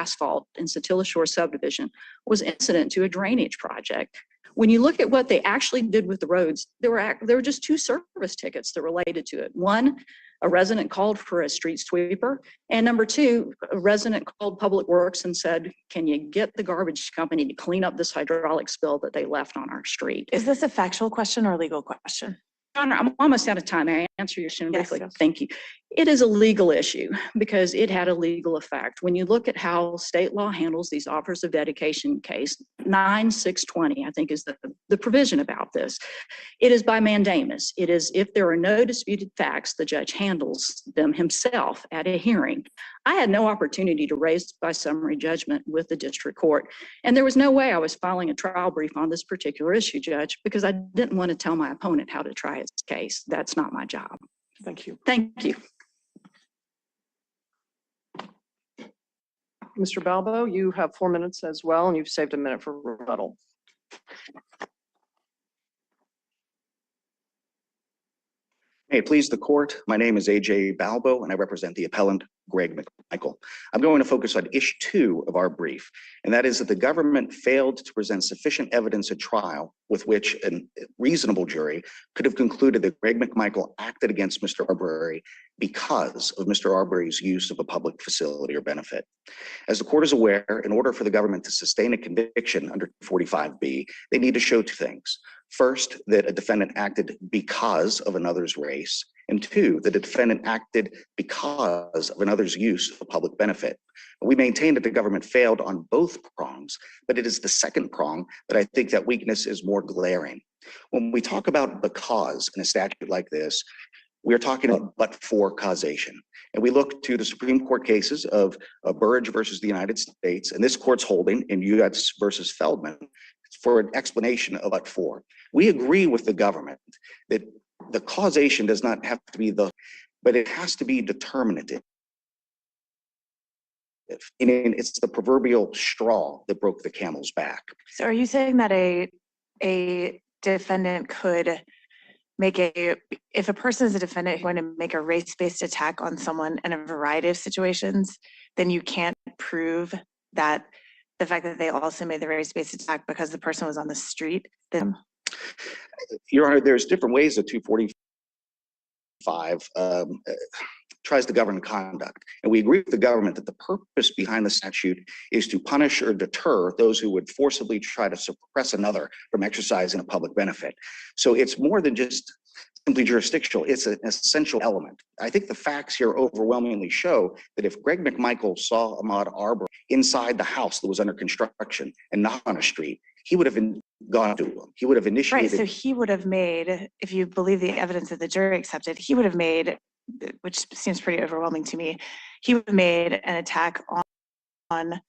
asphalt in Satilla Shore subdivision was incident to a drainage project. When you look at what they actually did with the roads, there were just 2 service tickets that related to it. One, a resident called for a street sweeper, and number 2, a resident called Public Works and said, "Can you get the garbage company to clean up this hydraulic spill that they left on our street?" Is this a factual question or a legal question? Honor, I'm almost out of time. May I answer your question briefly? Yes. Thank you. It is a legal issue because it had a legal effect. When you look at how state law handles these offers of dedication case, 9620, I think is the provision about this. It is by mandamus. It is if there are no disputed facts, the judge handles them himself at a hearing. I had no opportunity to raise by summary judgment with the district court, and there was no way I was filing a trial brief on this particular issue, Judge, because I didn't want to tell my opponent how to try his case. That's not my job. Thank you. Thank you. Mr. Balbo, you have 4 minutes as well, and you've saved a minute for rebuttal. May it please the court, my name is AJ Balbo and I represent the appellant Greg McMichael. I'm going to focus on issue 2 of our brief, and that is that the government failed to present sufficient evidence at trial with which a reasonable jury could have concluded that Greg McMichael acted against Mr. Arbery because of Mr. Arbery's use of a public facility or benefit. As the court is aware, in order for the government to sustain a conviction under 45B, they need to show 2 things. First, that a defendant acted because of another's race, and 2, that a defendant acted because of another's use of a public benefit. We maintain that the government failed on both prongs, but it is the second prong that I think that weakness is more glaring. When we talk about because in a statute like this, we are talking about but-for causation. And we look to the Supreme Court cases of Burrage versus the United States, and this court's holding in U.S. versus Feldman for an explanation of but-for. We agree with the government that the causation does not have to be but it has to be determinative. And it's the proverbial straw that broke the camel's back. So are you saying that a defendant could make if a person is a defendant going to make a race-based attack on someone in a variety of situations, then you can't prove that the fact that they also made the race-based attack because the person was on the street? Then, Your Honor, there's different ways that 245 tries to govern conduct. And we agree with the government that the purpose behind the statute is to punish or deter those who would forcibly try to suppress another from exercising a public benefit. So it's more than just simply jurisdictional, it's an essential element. I think the facts here overwhelmingly show that if Greg McMichael saw Ahmaud Arbery inside the house that was under construction and not on a street, he would have gone to him. He would have initiated. right, so he would have made, if you believe the evidence that the jury accepted, he would have made, which seems pretty overwhelming to me, he would have made an attack on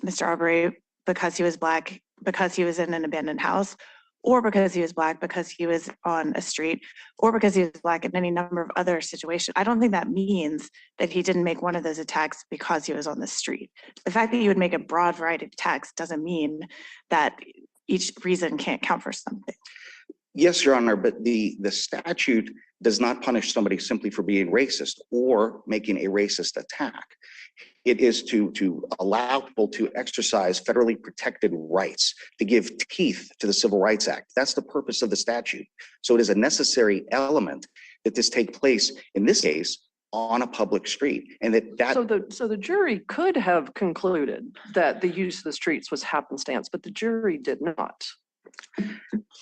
Mr. Arbery because he was Black, because he was in an abandoned house, or because he was Black, because he was on a street, or because he was Black in any number of other situations. I don't think that means that he didn't make one of those attacks because he was on the street. The fact that you would make a broad variety of attacks doesn't mean that each reason can't count for something. Yes, Your Honor, but the statute does not punish somebody simply for being racist or making a racist attack. It is to allow people to exercise federally protected rights, to give teeth to the Civil Rights Act. That's the purpose of the statute. So it is a necessary element that this take place, in this case, on a public street. And So the jury could have concluded that the use of the streets was happenstance, but the jury did not.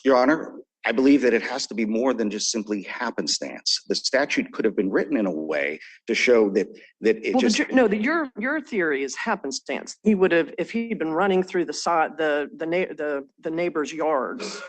Your Honor, I believe that it has to be more than just simply happenstance. The statute could have been written in a way to show that it Well, just your theory is happenstance. He would have, if he'd been running through the neighbor's yards,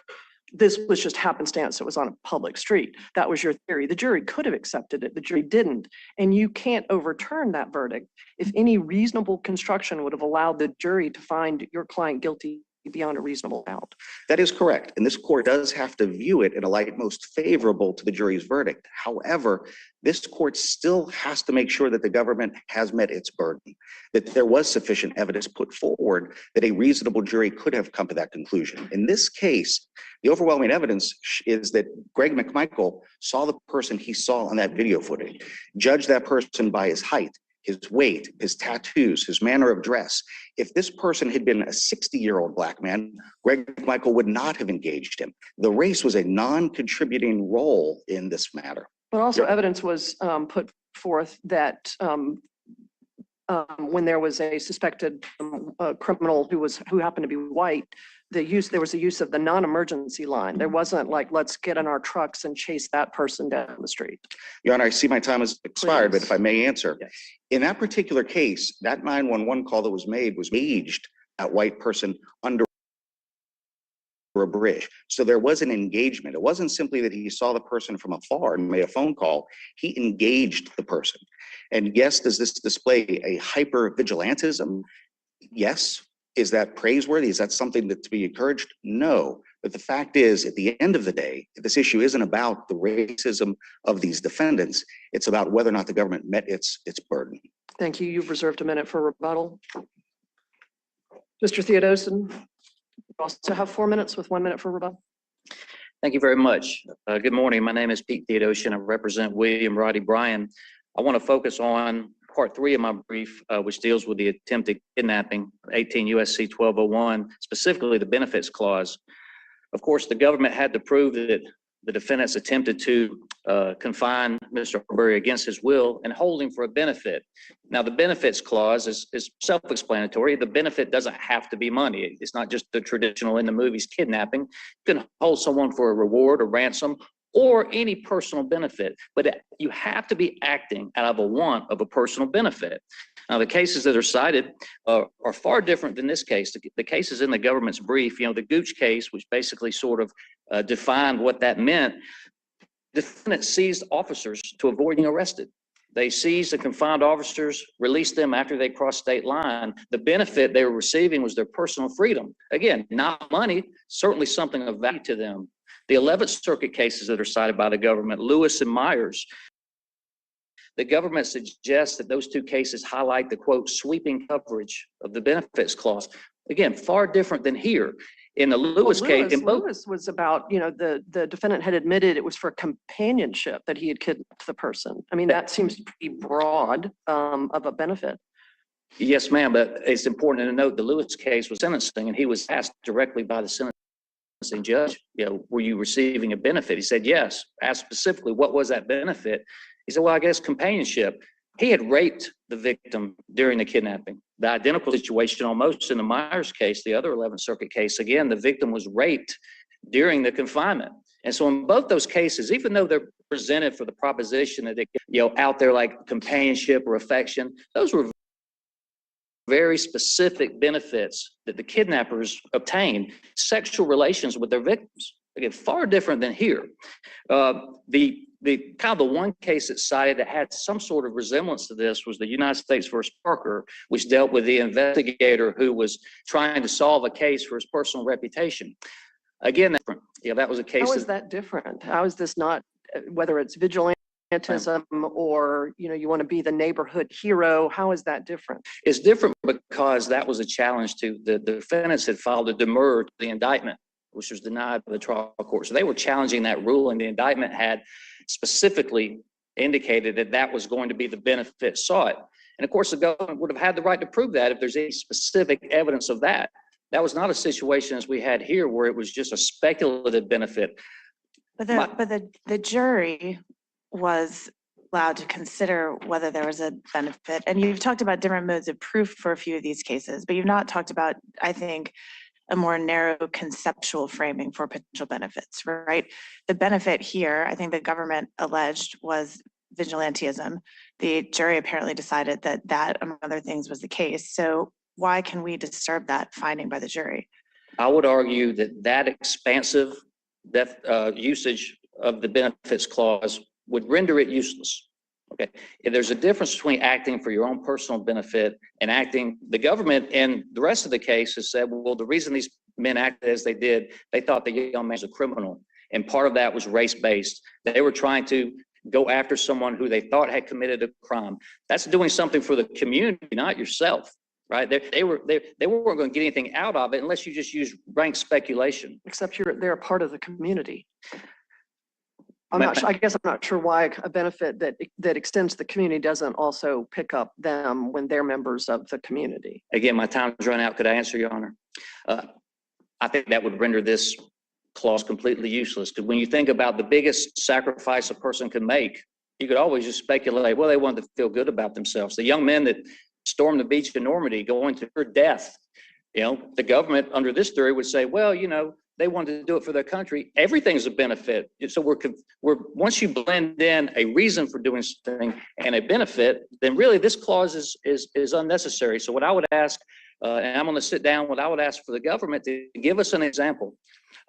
this was just happenstance. It was on a public street. That was your theory. The jury could have accepted it. The jury didn't, and you can't overturn that verdict if any reasonable construction would have allowed the jury to find your client guilty beyond a reasonable doubt. That is correct. And this court does have to view it in a light most favorable to the jury's verdict. However, this court still has to make sure that the government has met its burden, that there was sufficient evidence put forward that a reasonable jury could have come to that conclusion. In this case, the overwhelming evidence is that Greg McMichael saw the person he saw on that video footage, judged that person by his height, his weight, his tattoos, his manner of dress. If this person had been a 60-year-old black man, Greg McMichael would not have engaged him. The race was a non-contributing role in this matter. But also evidence was put forth that when there was a suspected criminal who happened to be white, there was a use of the non-emergency line. There wasn't like, let's get in our trucks and chase that person down the street. Your Honor, I see my time has expired, Please. but if I may answer. Yes. In that particular case, that 911 call that was made was engaged that white person under a bridge. So there was an engagement. It wasn't simply that he saw the person from afar and made a phone call. He engaged the person. And yes, does this display a hyper vigilantism? Yes. Is that praiseworthy? Is that something that to be encouraged? No. But the fact is, at the end of the day, this issue isn't about the racism of these defendants. It's about whether or not the government met its burden. Thank you. You've reserved a minute for rebuttal. Mr. Theodosin, you also have 4 minutes with 1 minute for rebuttal. Thank you very much. Good morning. My name is Pete Theodosin. I represent William Roddy Bryan. I want to focus on part 3 of my brief, which deals with the attempted kidnapping, 18 USC 1201, specifically the benefits clause. Of course, the government had to prove that the defendants attempted to confine Mr. Arbery against his will and hold him for a benefit. Now, the benefits clause is self-explanatory. The benefit doesn't have to be money. It's not just the traditional in the movies kidnapping. You can hold someone for a reward or ransom or any personal benefit, but you have to be acting out of a want of a personal benefit. Now, the cases that are cited are far different than this case. The cases in the government's brief, the Gooch case, which basically sort of defined what that meant. Defendants seized officers to avoid being arrested. They seized the confined officers, released them after they crossed state line. The benefit they were receiving was their personal freedom. Again, not money, certainly something of value to them. The 11th Circuit cases that are cited by the government, Lewis and Myers, the government suggests that those two cases highlight the, quote, sweeping coverage of the benefits clause. Again, far different than here. In the Lewis case, Lewis was about, the defendant had admitted it was for companionship that he had kidnapped the person. I mean, that seems pretty broad of a benefit. Yes, ma'am, but it's important to note the Lewis case was sentencing, and he was asked directly by the sentencing judge, were you receiving a benefit? He said, yes. Asked specifically, what was that benefit? He said, well, I guess companionship. He had raped the victim during the kidnapping. The identical situation almost in the Myers case, the other 11th Circuit case, again, the victim was raped during the confinement. And so in both those cases, even though they're presented for the proposition that they, out there like companionship or affection, those were very specific benefits that the kidnappers obtained, sexual relations with their victims. Again, far different than here. The kind of the one case that cited that had some sort of resemblance to this was the United States versus Parker, which dealt with the investigator who was trying to solve a case for his personal reputation. Again, that was a case. How is that different? How is this not, whether it's vigilantism or, you want to be the neighborhood hero? How is that different? It's different because that was a challenge to the defendants had filed a demur to the indictment, which was denied by the trial court. So they were challenging that ruling. The indictment had specifically indicated that that was going to be the benefit sought. And of course, the government would have had the right to prove that if there's any specific evidence of that. That was not a situation as we had here where it was just a speculative benefit. But the jury was allowed to consider whether there was a benefit. And you've talked about different modes of proof for a few of these cases, but you've not talked about, I think, a more narrow conceptual framing for potential benefits, right? The benefit here, I think the government alleged, was vigilantism. The jury apparently decided that, among other things, was the case. So why can we disturb that finding by the jury? I would argue that expansive usage of the benefits clause would render it useless. Okay, and there's a difference between acting for your own personal benefit and acting. The government and the rest of the case has said, well, the reason these men acted as they did, they thought the young man was a criminal, and part of that was race-based. They were trying to go after someone who they thought had committed a crime. That's doing something for the community, not yourself, right? They weren't going to get anything out of it unless you just use rank speculation. Except they're a part of the community. I'm not sure, I guess I'm not sure why a benefit that extends to the community doesn't also pick up them when they're members of the community. Again, my time's run out. Could I answer, Your Honor? I think that would render this clause completely useless. Because when you think about the biggest sacrifice a person can make, you could always just speculate, well, they wanted to feel good about themselves. The young men that stormed the beach in Normandy going to their death, you know, the government under this theory would say, well, you know, they wanted to do it for their country. Everything's a benefit. So we're once you blend in a reason for doing something and a benefit, then really this clause is unnecessary. So what I would ask, and I'm going to sit down, what I would ask for the government to give us an example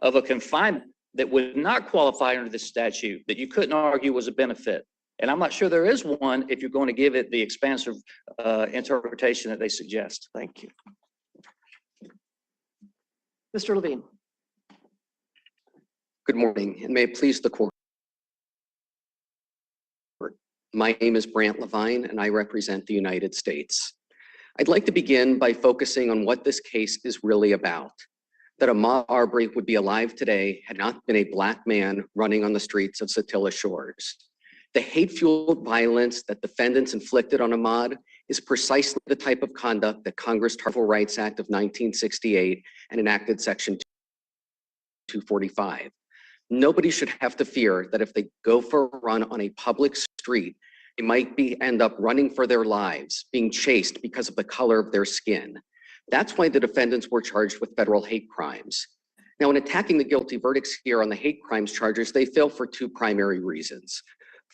of a confinement that would not qualify under this statute, that you couldn't argue was a benefit. And I'm not sure there is one if you're going to give it the expansive interpretation that they suggest. Thank you. Mr. Levine. Good morning, and may it please the court. My name is Brant Levine, and I represent the United States. I'd like to begin by focusing on what this case is really about. That Ahmaud Arbery would be alive today had not been a Black man running on the streets of Satilla Shores. The hate-fueled violence that defendants inflicted on Ahmaud is precisely the type of conduct that Congress targeted Civil Rights Act of 1968 and enacted Section 245. Nobody should have to fear that if they go for a run on a public street, they might end up running for their lives, being chased because of the color of their skin. That's why the defendants were charged with federal hate crimes. Now, in attacking the guilty verdicts here on the hate crimes charges, they fail for two primary reasons.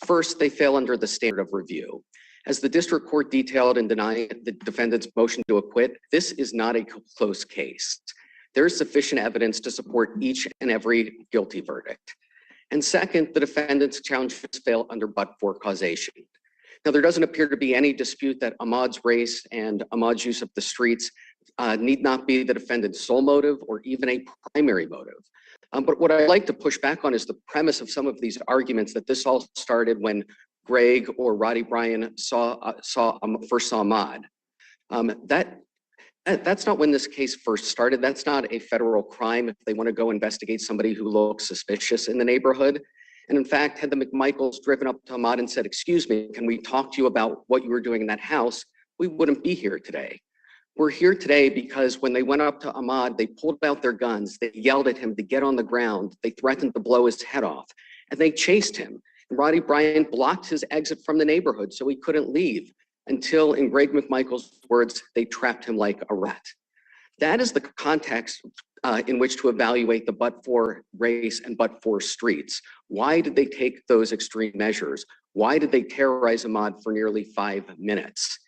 First, they fail under the standard of review. As the district court detailed in denying the defendant's motion to acquit, this is not a close case. There is sufficient evidence to support each and every guilty verdict. And second, the defendant's challenges fail under but-for causation. Now, there doesn't appear to be any dispute that Ahmaud's race and Ahmaud's use of the streets need not be the defendant's sole motive or even a primary motive. But what I'd like to push back on is the premise of some of these arguments that this all started when Greg or Roddy Bryan first saw Ahmaud. That's not when this case first started. That's not a federal crime if they want to go investigate somebody who looks suspicious in the neighborhood. And in fact, had the McMichaels driven up to Ahmaud and said, excuse me, can we talk to you about what you were doing in that house? We wouldn't be here today. We're here today because when they went up to Ahmaud, they pulled out their guns, they yelled at him to get on the ground, they threatened to blow his head off, and they chased him. And Roddy Bryan blocked his exit from the neighborhood so he couldn't leave until, in Greg McMichael's words, they trapped him like a rat. That is the context in which to evaluate the but-for race and but-for streets. Why did they take those extreme measures? Why did they terrorize Ahmaud for nearly 5 minutes?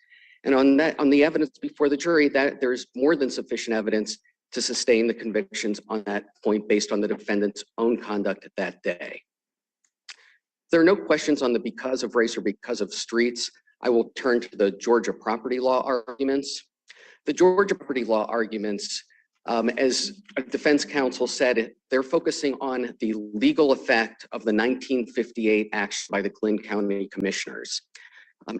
And on the evidence before the jury, that there's more than sufficient evidence to sustain the convictions on that point based on the defendant's own conduct that day. There are no questions on the because of race or because of streets. I will turn to the Georgia property law arguments. The Georgia property law arguments, as a defense counsel said, they're focusing on the legal effect of the 1958 action by the Glynn County Commissioners.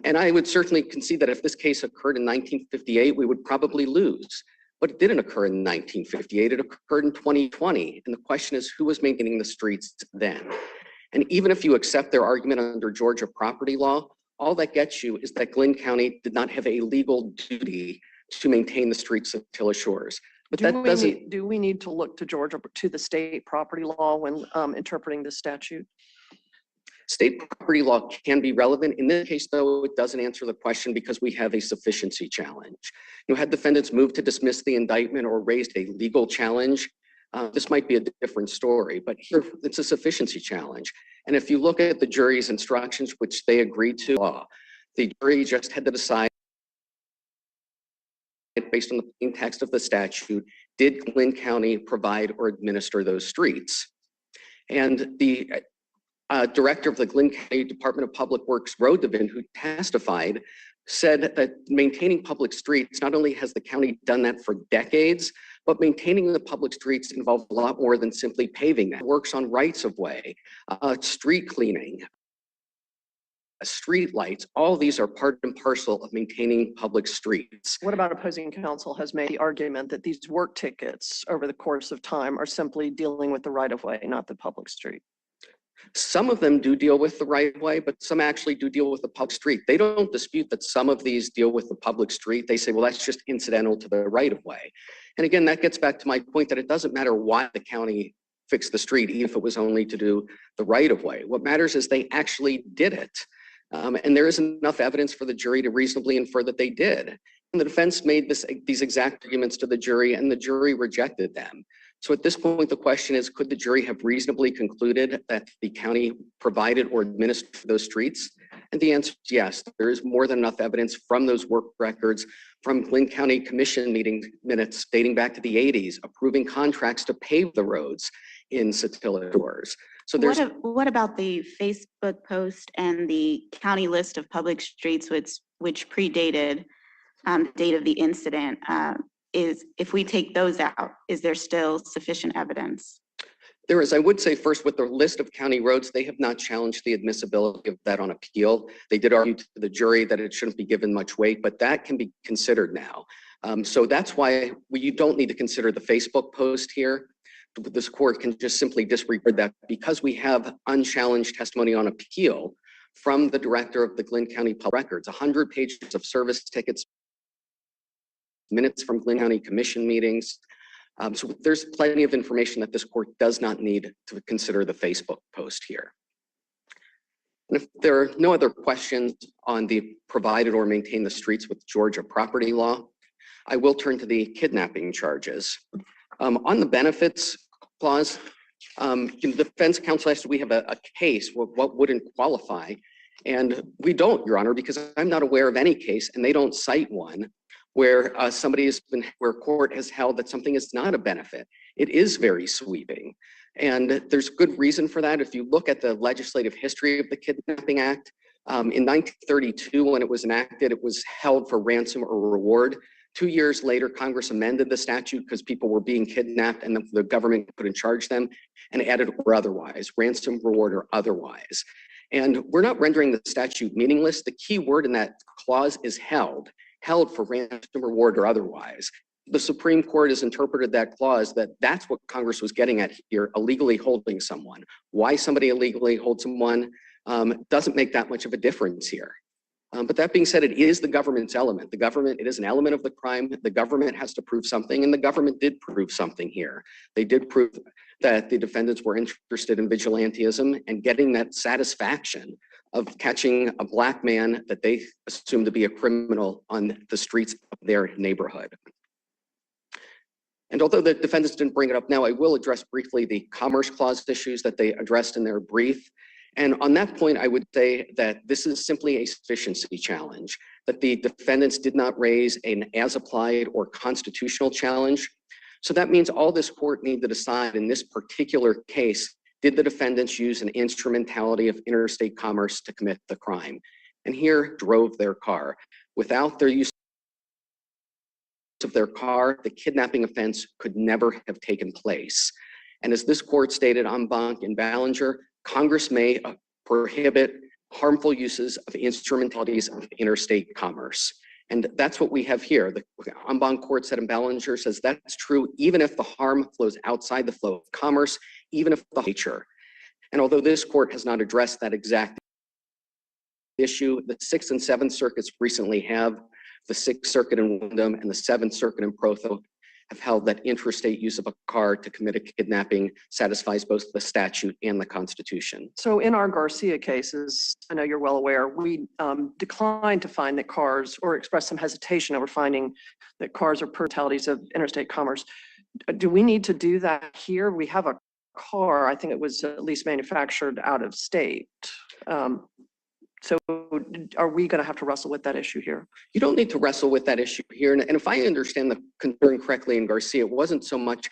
And I would certainly concede that if this case occurred in 1958, we would probably lose. But it didn't occur in 1958, it occurred in 2020. And the question is, who was maintaining the streets then? And even if you accept their argument under Georgia property law, all that gets you is that Glynn County did not have a legal duty to maintain the streets of Satilla Shores. But do we need to look to Georgia, to the state property law when interpreting this statute? State property law can be relevant. In this case, though, it doesn't answer the question because we have a sufficiency challenge. You know, had defendants moved to dismiss the indictment or raised a legal challenge, this might be a different story, but here it's a sufficiency challenge. And if you look at the jury's instructions, which they agreed to, the jury just had to decide based on the plain text of the statute, did Glynn County provide or administer those streets? And the director of the Glynn County Department of Public Works Road Division, who testified, said that maintaining public streets, not only has the county done that for decades, but maintaining the public streets involves a lot more than simply paving them. It works on rights of way, street cleaning, street lights. All these are part and parcel of maintaining public streets. What about opposing counsel has made the argument that these work tickets over the course of time are simply dealing with the right of way, not the public street? Some of them do deal with the right of way, but some actually do deal with the public street. They don't dispute that some of these deal with the public street. They say, well, that's just incidental to the right of way. And again, that gets back to my point that it doesn't matter why the county fixed the street, even if it was only to do the right of way. What matters is they actually did it. And there is enough evidence for the jury to reasonably infer that they did. And the defense made these exact arguments to the jury, and the jury rejected them. So at this point, the question is, could the jury have reasonably concluded that the county provided or administered those streets? And the answer is yes. There is more than enough evidence from those work records, from Glynn County Commission meeting minutes dating back to the 80s, approving contracts to pave the roads in Satilla Shores. So there's What about the Facebook post and the county list of public streets which predated the date of the incident? If we take those out, is there still sufficient evidence? There is. I would say first, with the list of county roads, they have not challenged the admissibility of that on appeal. They did argue to the jury that it shouldn't be given much weight, but that can be considered now. So that's why you don't need to consider the Facebook post here. This court can just simply disregard that because we have unchallenged testimony on appeal from the director of the Glynn County Public Records, 100 pages of service tickets, minutes from Glynn County Commission meetings. So there's plenty of information that this court does not need to consider the Facebook post here. And if there are no other questions on the provided or maintain the streets with Georgia property law, I will turn to the kidnapping charges. On the benefits clause, the defense counsel asked, we have a case, what wouldn't qualify? And we don't, Your Honor, because I'm not aware of any case, and they don't cite one, where where court has held that something is not a benefit. It is very sweeping. And there's good reason for that. If you look at the legislative history of the Kidnapping Act, in 1932, when it was enacted, it was held for ransom or reward. 2 years later, Congress amended the statute because people were being kidnapped and the government couldn't charge them, and added or otherwise, ransom, reward, or otherwise. And we're not rendering the statute meaningless. The key word in that clause is held for ransom, reward, or otherwise. The Supreme Court has interpreted that clause that's what Congress was getting at here, illegally holding someone. Why somebody illegally holds someone doesn't make that much of a difference here. But that being said, it is the government's element. It is an element of the crime. The government has to prove something, and the government did prove something here. They did prove that the defendants were interested in vigilantism and getting that satisfaction of catching a Black man that they assumed to be a criminal on the streets of their neighborhood. And although the defendants didn't bring it up now, I will address briefly the Commerce Clause issues that they addressed in their brief. And on that point, I would say that this is simply a sufficiency challenge, that the defendants did not raise an as-applied or constitutional challenge. So that means all this court needs to decide in this particular case, did the defendants use an instrumentality of interstate commerce to commit the crime? And here drove their car. Without their use of their car, the kidnapping offense could never have taken place. And as this court stated en banc in Ballinger, Congress may prohibit harmful uses of instrumentalities of interstate commerce. And that's what we have here. The en banc court said in Ballinger says that's true even if the harm flows outside the flow of commerce, even if the nature. And although this court has not addressed that exact issue, the 6th and 7th circuits recently have. The 6th Circuit in Wyndham and the 7th Circuit in Protho have held that interstate use of a car to commit a kidnapping satisfies both the statute and the Constitution. So in our Garcia cases, I know you're well aware, we declined to find that cars, or express some hesitation over finding that cars are personalities of interstate commerce. Do we need to do that here? We have a car, I think it was at least manufactured out of state. So are we going to have to wrestle with that issue here? You don't need to wrestle with that issue here. And if I understand the concern correctly in Garcia, it wasn't so much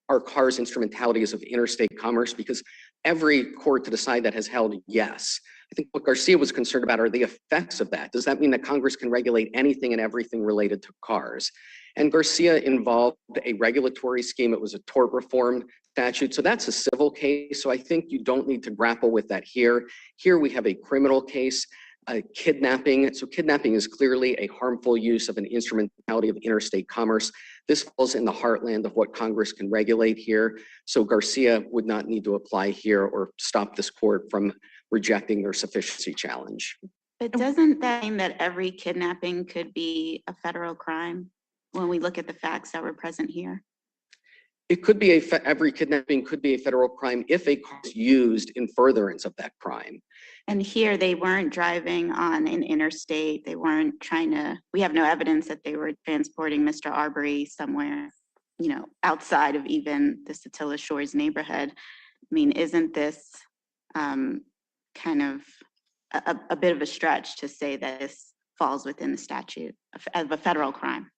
are cars instrumentalities of interstate commerce, because every court to decide that has held yes. I think what Garcia was concerned about are the effects of that. Does that mean that Congress can regulate anything and everything related to cars? And Garcia involved a regulatory scheme. It was a tort reform statute. So that's a civil case. So I think you don't need to grapple with that here. Here we have a criminal case. Kidnapping. So kidnapping is clearly a harmful use of an instrumentality of interstate commerce. This falls in the heartland of what Congress can regulate here. So Garcia would not need to apply here or stop this court from rejecting their sufficiency challenge. But doesn't that mean that every kidnapping could be a federal crime when we look at the facts that were present here? It could be every kidnapping could be a federal crime if a car is used in furtherance of that crime. And here they weren't driving on an interstate. They weren't we have no evidence that they were transporting Mr. Arbery somewhere, outside of even the Satilla Shores neighborhood. I mean, isn't this kind of a bit of a stretch to say that this falls within the statute of a federal crime?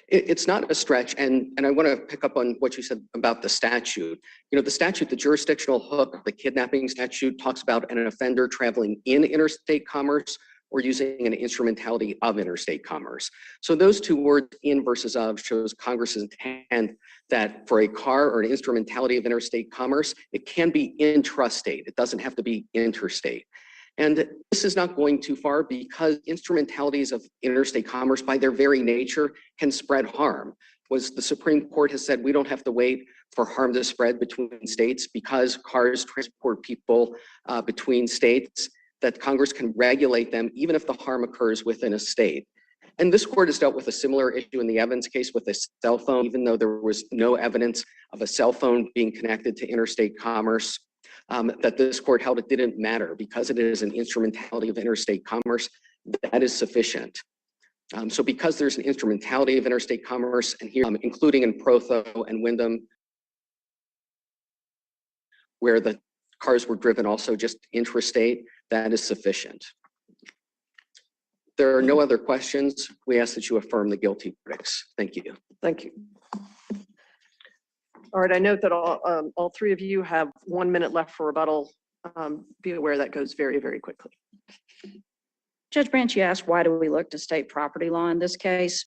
It's not a stretch, and I want to pick up on what you said about the statute. The statute, the jurisdictional hook, the kidnapping statute talks about an offender traveling in interstate commerce or using an instrumentality of interstate commerce. So those two words, in versus of, shows Congress's intent that for a car or an instrumentality of interstate commerce, it can be intrastate. It doesn't have to be interstate. And this is not going too far because instrumentalities of interstate commerce by their very nature can spread harm. The Supreme Court has said we don't have to wait for harm to spread between states because cars transport people between states, that Congress can regulate them even if the harm occurs within a state. And this court has dealt with a similar issue in the Evans case with a cell phone, even though there was no evidence of a cell phone being connected to interstate commerce. That this court held it didn't matter because it is an instrumentality of interstate commerce, that is sufficient. So because there's an instrumentality of interstate commerce, and here, including in Protho and Wyndham, where the cars were driven also just intrastate, that is sufficient. There are no other questions. We ask that you affirm the guilty verdicts. Thank you. Thank you. All right, I note that all three of you have 1 minute left for rebuttal. Be aware that goes very, very quickly. Judge Branch, you asked, why do we look to state property law in this case?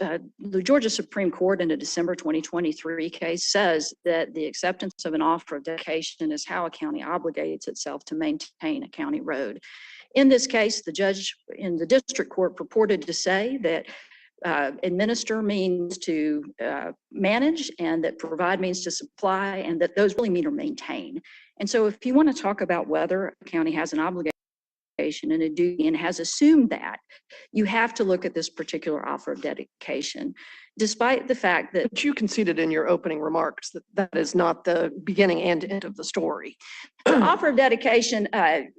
The Georgia Supreme Court in a December 2023 case says that the acceptance of an offer of dedication is how a county obligates itself to maintain a county road. In this case, the judge in the district court purported to say that administer means to manage, and that provide means to supply, and that those really mean to maintain. And so if you want to talk about whether a county has an obligation and a duty and has assumed that, you have to look at this particular offer of dedication, despite the fact that— But you conceded in your opening remarks that that is not the beginning and end of the story. the offer of dedication,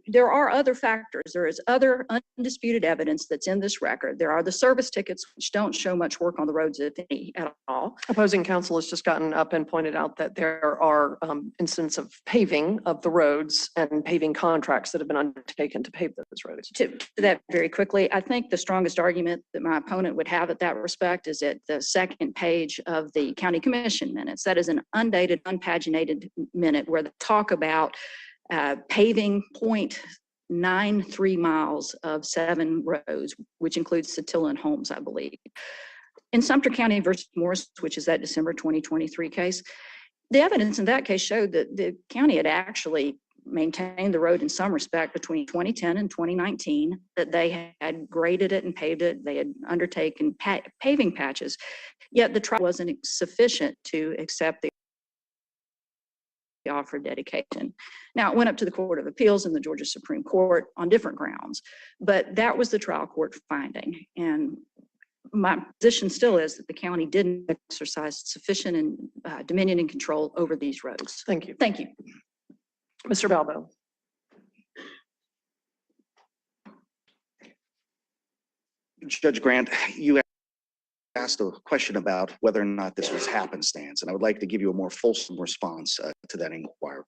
there are other factors. There is other undisputed evidence that's in this record. There are the service tickets, which don't show much work on the roads, if any, at all. Opposing counsel has just gotten up and pointed out that there are instances of paving of the roads and paving contracts that have been undertaken to pave those roads. To that very quickly, I think the strongest argument that my opponent would have at that respect is at the second page of the county commission minutes. That is an undated, unpaginated minute where they talk about paving 0.93 miles of 7 roads, which includes Satilla and Holmes, I believe. In Sumter County versus Morris, which is that December 2023 case, the evidence in that case showed that the county had actually maintained the road in some respect between 2010 and 2019, that they had graded it and paved it. They had undertaken paving patches, yet the trial wasn't sufficient to accept the offer of dedication. Now, it went up to the Court of Appeals and the Georgia Supreme Court on different grounds, but that was the trial court finding. And my position still is that the county didn't exercise sufficient dominion and control over these roads. Thank you. Thank you. Mr. Balbo. Judge Grant, you asked a question about whether or not this was happenstance, and I would like to give you a more fulsome response to that inquiry.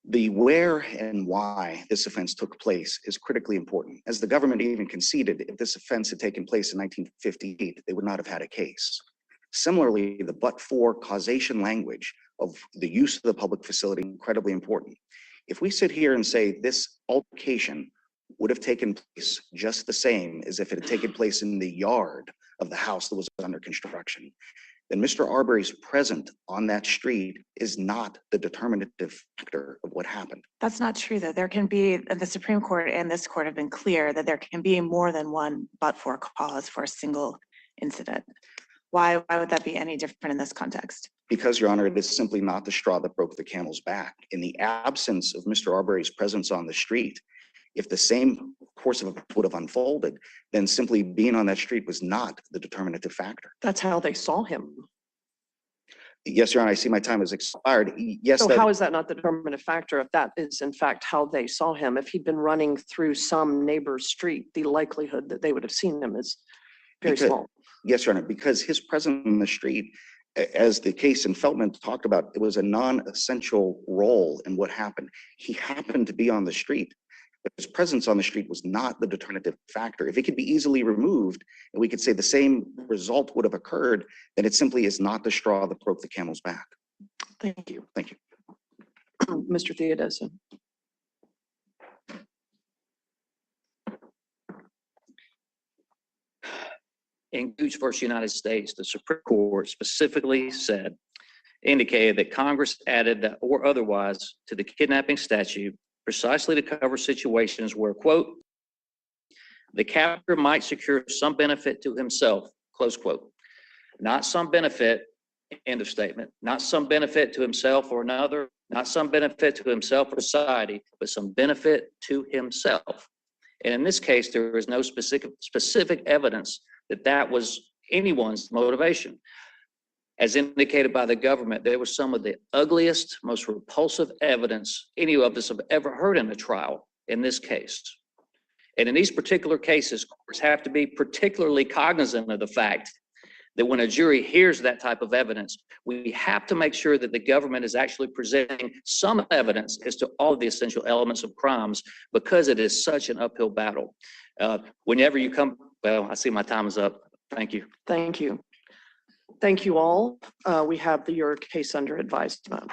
The where and why this offense took place is critically important. As the government even conceded, if this offense had taken place in 1958, they would not have had a case. Similarly, the but-for causation language of the use of the public facility is incredibly important. If we sit here and say this altercation would have taken place just the same as if it had taken place in the yard of the house that was under construction, then Mr. Arbery's presence on that street is not the determinative factor of what happened. That's not true, though. There can be, the Supreme Court and this court have been clear that there can be more than one but-for cause for a single incident. Why would that be any different in this context? Because, Your Honor, it is simply not the straw that broke the camel's back. In the absence of Mr. Arbery's presence on the street, if the same course of events would have unfolded, then simply being on that street was not the determinative factor. That's how they saw him. Yes, Your Honor, I see my time has expired. Yes. So how is that not the determinative factor if that is in fact how they saw him? If he'd been running through some neighbor's street, the likelihood that they would have seen him is very small. Yes, Your Honor, because his presence in the street, as the case in Feltman talked about, it was a non-essential role in what happened. He happened to be on the street, but his presence on the street was not the determinative factor. If it could be easily removed and we could say the same result would have occurred, then it simply is not the straw that broke the camel's back. Thank you. Thank you. Mr. Theodosin. In Gooch versus United States, the Supreme Court specifically indicated that Congress added that or otherwise to the kidnapping statute precisely to cover situations where, quote, the captor might secure some benefit to himself, close quote. Not some benefit, end of statement, not some benefit to himself or another, not some benefit to himself or society, but some benefit to himself. And in this case, there is no specific evidence that that was anyone's motivation. As indicated by the government, there was some of the ugliest, most repulsive evidence any of us have ever heard in a trial in this case. And in these particular cases, courts have to be particularly cognizant of the fact that when a jury hears that type of evidence, we have to make sure that the government is actually presenting some evidence as to all of the essential elements of crimes, because it is such an uphill battle. Whenever you come, well, I see my time is up. Thank you. Thank you. Thank you all. We have your case under advisement.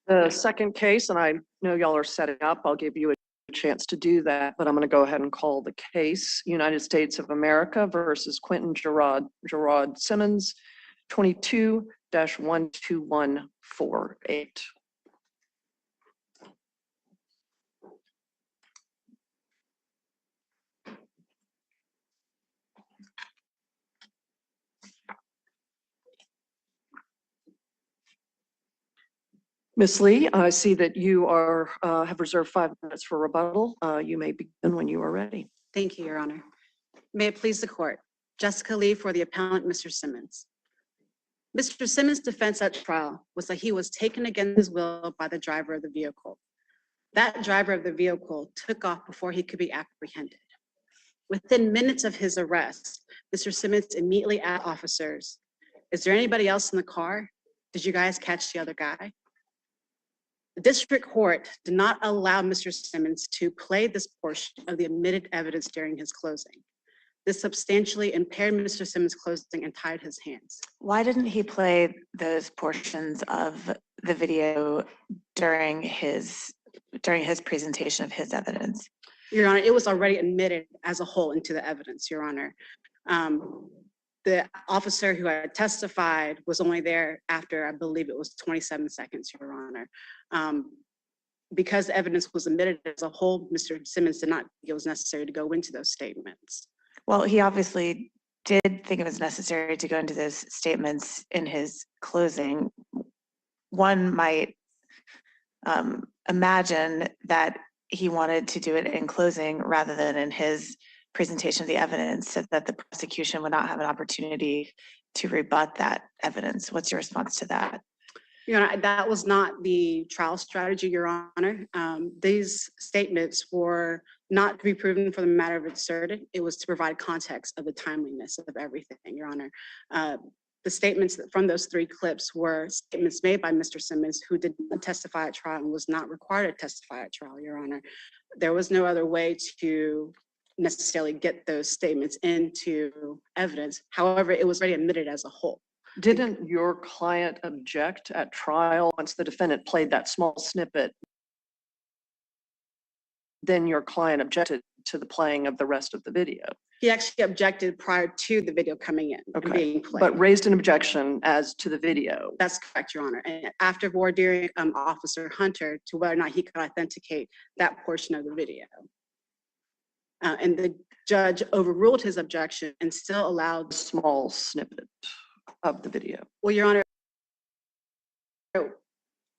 The second case, and I know y'all are setting up, I'll give you a chance to do that, but I'm going to go ahead and call the case. United States of America versus Quentin Gerard Simmons, 22-12148. Ms. Lee, I see that you have reserved 5 minutes for rebuttal. You may begin when you are ready. Thank you, Your Honor. May it please the court. Jessica Lee for the appellant, Mr. Simmons. Mr. Simmons' defense at trial was that he was taken against his will by the driver of the vehicle. That driver of the vehicle took off before he could be apprehended. Within minutes of his arrest, Mr. Simmons immediately asked officers, "Is there anybody else in the car? Did you guys catch the other guy?" The district court did not allow Mr. Simmons to play this portion of the admitted evidence during his closing. This substantially impaired Mr. Simmons' closing and tied his hands. Why didn't he play those portions of the video during his presentation of his evidence? Your Honor, it was already admitted as a whole into the evidence, Your Honor. The officer who had testified was only there after, I believe it was 27 seconds, Your Honor. Because the evidence was admitted as a whole, Mr. Simmons did not think it was necessary to go into those statements. Well, he obviously did think it was necessary to go into those statements in his closing. One might imagine that he wanted to do it in closing rather than in his presentation of the evidence, so that the prosecution would not have an opportunity to rebut that evidence. What's your response to that? Your Honor, that was not the trial strategy, Your Honor. These statements were not to be proven for the matter of asserted. It was to provide context of the timeliness of everything, Your Honor. The statements from those 3 clips were statements made by Mr. Simmons, who did not testify at trial and was not required to testify at trial, Your Honor. There was no other way to necessarily get those statements into evidence. However, it was already admitted as a whole. Didn't your client object at trial once the defendant played that small snippet? Then your client objected to the playing of the rest of the video. He actually objected prior to the video coming in and being played. But raised an objection as to the video. That's correct, Your Honor. And after voir dire Officer Hunter to whether or not he could authenticate that portion of the video. And the judge overruled his objection and still allowed. Small snippet of the video. Well, Your Honor,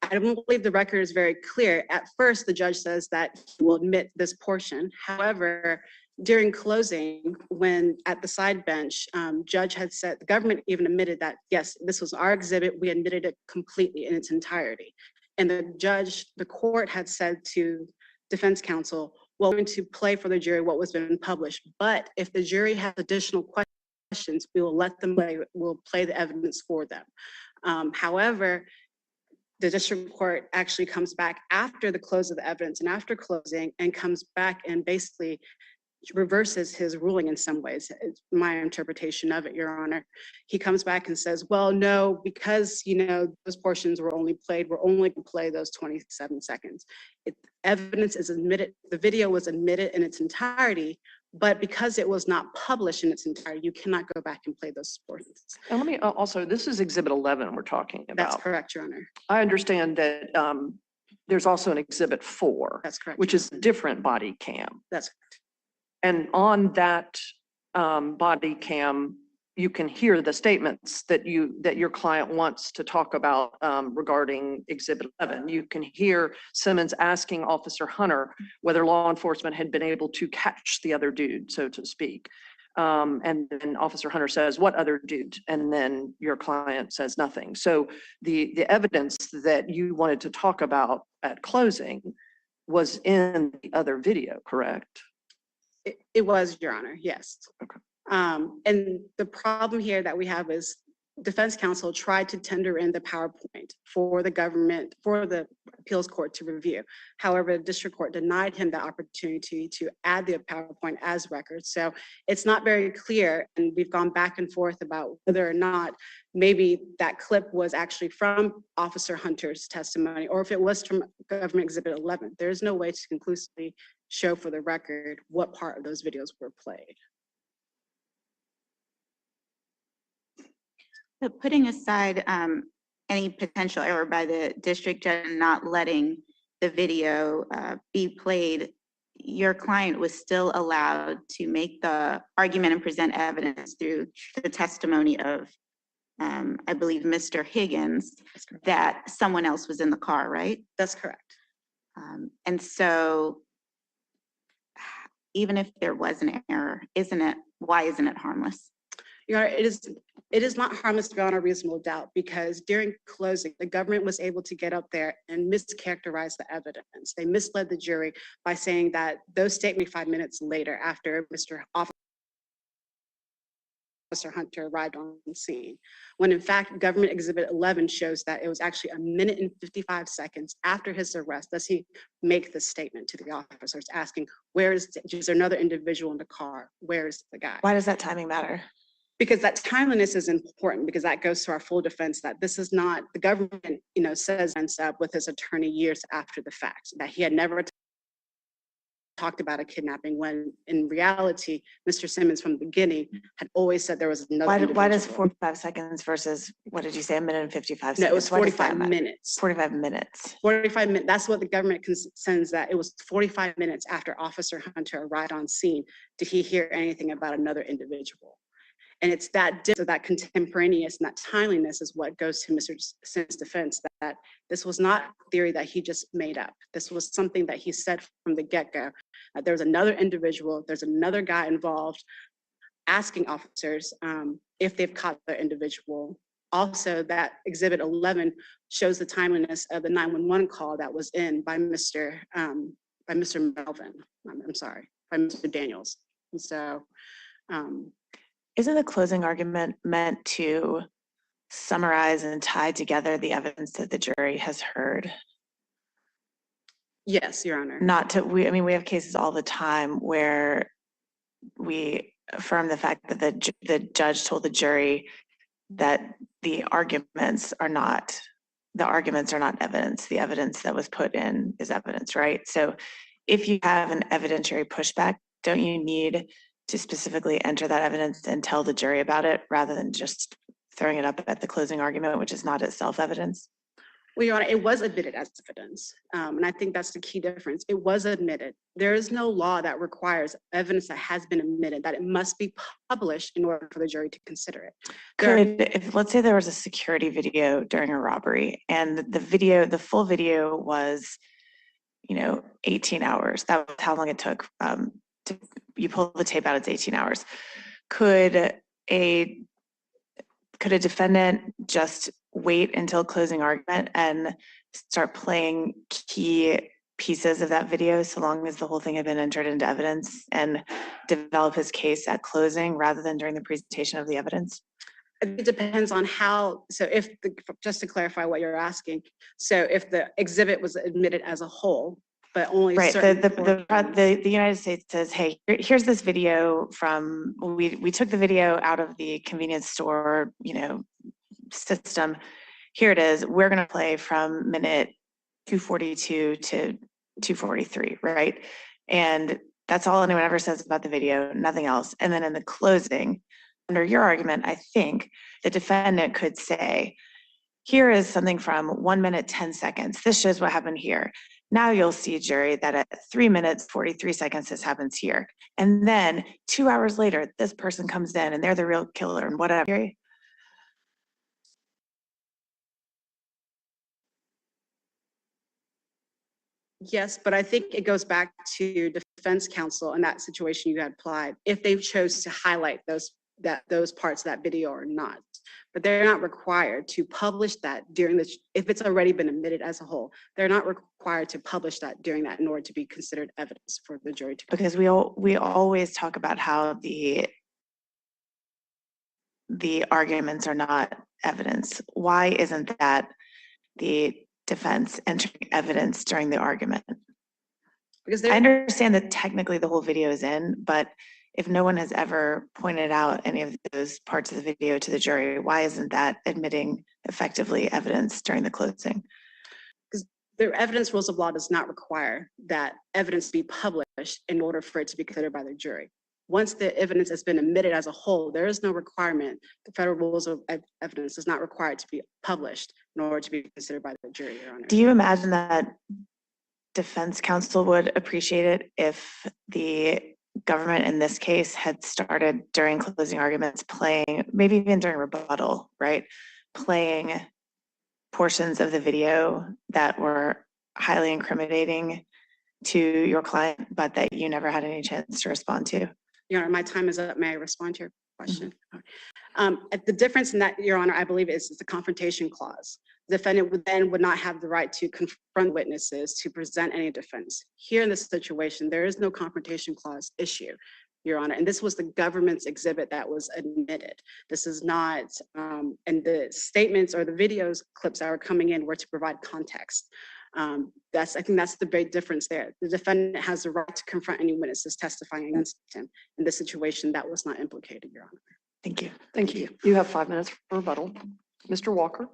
I don't believe the record is very clear. At first, the judge says that he will admit this portion. However, during closing, when at the side bench, judge had said, the government even admitted that, yes, this was our exhibit. We admitted it completely in its entirety. And the court had said to defense counsel, well, we're going to play for the jury what was been published. But if the jury has additional questions, we will let them play, we'll play the evidence for them. However, the district court actually comes back after the close of the evidence and after closing and comes back and basically reverses his ruling in some ways. It's my interpretation of it, Your Honor. He comes back and says, well, no, because, those portions were only played, we're only going to play those 27 seconds. Evidence is admitted, the video was admitted in its entirety, but because it was not published in its entirety, you cannot go back and play those portions. And let me also, this is Exhibit 11 we're talking about. That's correct, Your Honor. I understand that there's also an Exhibit 4. That's correct. Which is a different body cam. That's correct. And on that body cam, you can hear the statements that your client wants to talk about regarding Exhibit 11. You can hear Simmons asking Officer Hunter whether law enforcement had been able to catch the other dude, so to speak. And then Officer Hunter says, what other dude? And then your client says nothing. So the evidence that you wanted to talk about at closing was in the other video, correct? It was, Your Honor, yes. Okay. And the problem here that we have is defense counsel tried to tender in the PowerPoint for the government, for the appeals court to review. However, the district court denied him the opportunity to add the PowerPoint as record. So it's not very clear, and we've gone back and forth about whether or not maybe that clip was actually from Officer Hunter's testimony, or if it was from Government Exhibit 11. There is no way to conclusively show for the record what part of those videos were played. So putting aside any potential error by the district judge not letting the video be played, your client was still allowed to make the argument and present evidence through the testimony of, I believe, Mr. Higgins, that someone else was in the car, right? That's correct. And so even if there was an error, why isn't it harmless? Your Honor, it is not harmless beyond a reasonable doubt, because during closing, the government was able to get up there and mischaracterize the evidence. They misled the jury by saying that those statements 5 minutes later, after Officer Hunter arrived on the scene, when in fact Government Exhibit 11 shows that it was actually 1 minute and 55 seconds after his arrest does he make the statement to the officers asking, is there another individual in the car? Where is the guy? Why does that timing matter? Because that timeliness is important, because that goes to our full defense that this is not, the government, says ends up with his attorney years after the fact, that he had never talked about a kidnapping, when in reality, Mr. Simmons from the beginning had always said there was another. Why does 45 seconds versus, what did you say, 1 minute and 55 seconds? No, it was 45 minutes. 45 minutes. 45 minutes, that's what the government sends, that it was 45 minutes after Officer Hunter arrived on scene did he hear anything about another individual. And it's that contemporaneous and that timeliness is what goes to Mr. Simmons' defense, that this was not a theory that he just made up. This was something that he said from the get-go. There's another individual, there's another guy involved asking officers if they've caught the individual. Also, that Exhibit 11 shows the timeliness of the 911 call that was in by Mr. Melvin. I'm sorry, by Mr. Daniels. And so, isn't the closing argument meant to summarize and tie together the evidence that the jury has heard? yes, Your Honor. Not to, I mean, we have cases all the time where we affirm the fact that the judge told the jury that the arguments are not evidence. The evidence that was put in is evidence, right? So if you have an evidentiary pushback, don't you need to specifically enter that evidence and tell the jury about it rather than just throwing it up at the closing argument, which is not itself evidence? Well, Your Honor, it was admitted as evidence. And I think that's the key difference. It was admitted. There is no law that requires evidence that has been admitted, that it must be published in order for the jury to consider it. If let's say there was a security video during a robbery and the full video was, 18 hours. That was how long it took. You pull the tape out, it's 18 hours. Could a defendant just wait until closing argument and start playing key pieces of that video so long as the whole thing had been entered into evidence and develop his case at closing rather than during the presentation of the evidence? It depends on how, just to clarify what you're asking, so if the exhibit was admitted as a whole, but only right, certain the United States says, hey, here's this video from, we took the video out of the convenience store, system. Here it is. We're going to play from minute 242 to 243, right? And that's all anyone ever says about the video, nothing else. And then in the closing, under your argument, I think the defendant could say, here is something from 1 minute, 10 seconds. This shows what happened here. Now you'll see, jury, that at 3 minutes, 43 seconds, this happens here. And then 2 hours later, this person comes in and they're the real killer and whatever. Yes, but I think it goes back to defense counsel in that situation you had applied, if they chose to highlight those parts of that video or not. But they're not required to publish that if it's already been admitted as a whole. They're not required to publish that during that in order to be considered evidence for the jury to. Because we always talk about how the arguments are not evidence. Why isn't that the defense entering evidence during the argument? Because I understand that technically the whole video is in, but if no one has ever pointed out any of those parts of the video to the jury, why isn't that admitting effectively evidence during the closing? Because the evidence rules of law does not require that evidence be published in order for it to be considered by the jury. Once the evidence has been admitted as a whole, there is no requirement. The federal rules of evidence is not required to be published in order to be considered by the jury, Your Honor. Do you imagine that defense counsel would appreciate it if the government in this case had started during closing arguments playing, maybe even during rebuttal, right? Playing portions of the video that were highly incriminating to your client, but that you never had any chance to respond to? Your Honor, my time is up. May I respond to your question? The difference in that, Your Honor, I believe is the confrontation clause. The defendant would not have the right to confront witnesses to present any defense. Here in this situation, there is no confrontation clause issue, Your Honor, and this was the government's exhibit that was admitted. This is not, and the statements or the videos clips that are coming in were to provide context. I think that's the big difference there. The defendant has the right to confront any witnesses testifying against him. In this situation, that was not implicated, Your Honor. Thank you. Thank you. You have 5 minutes for rebuttal. Mr. Walker.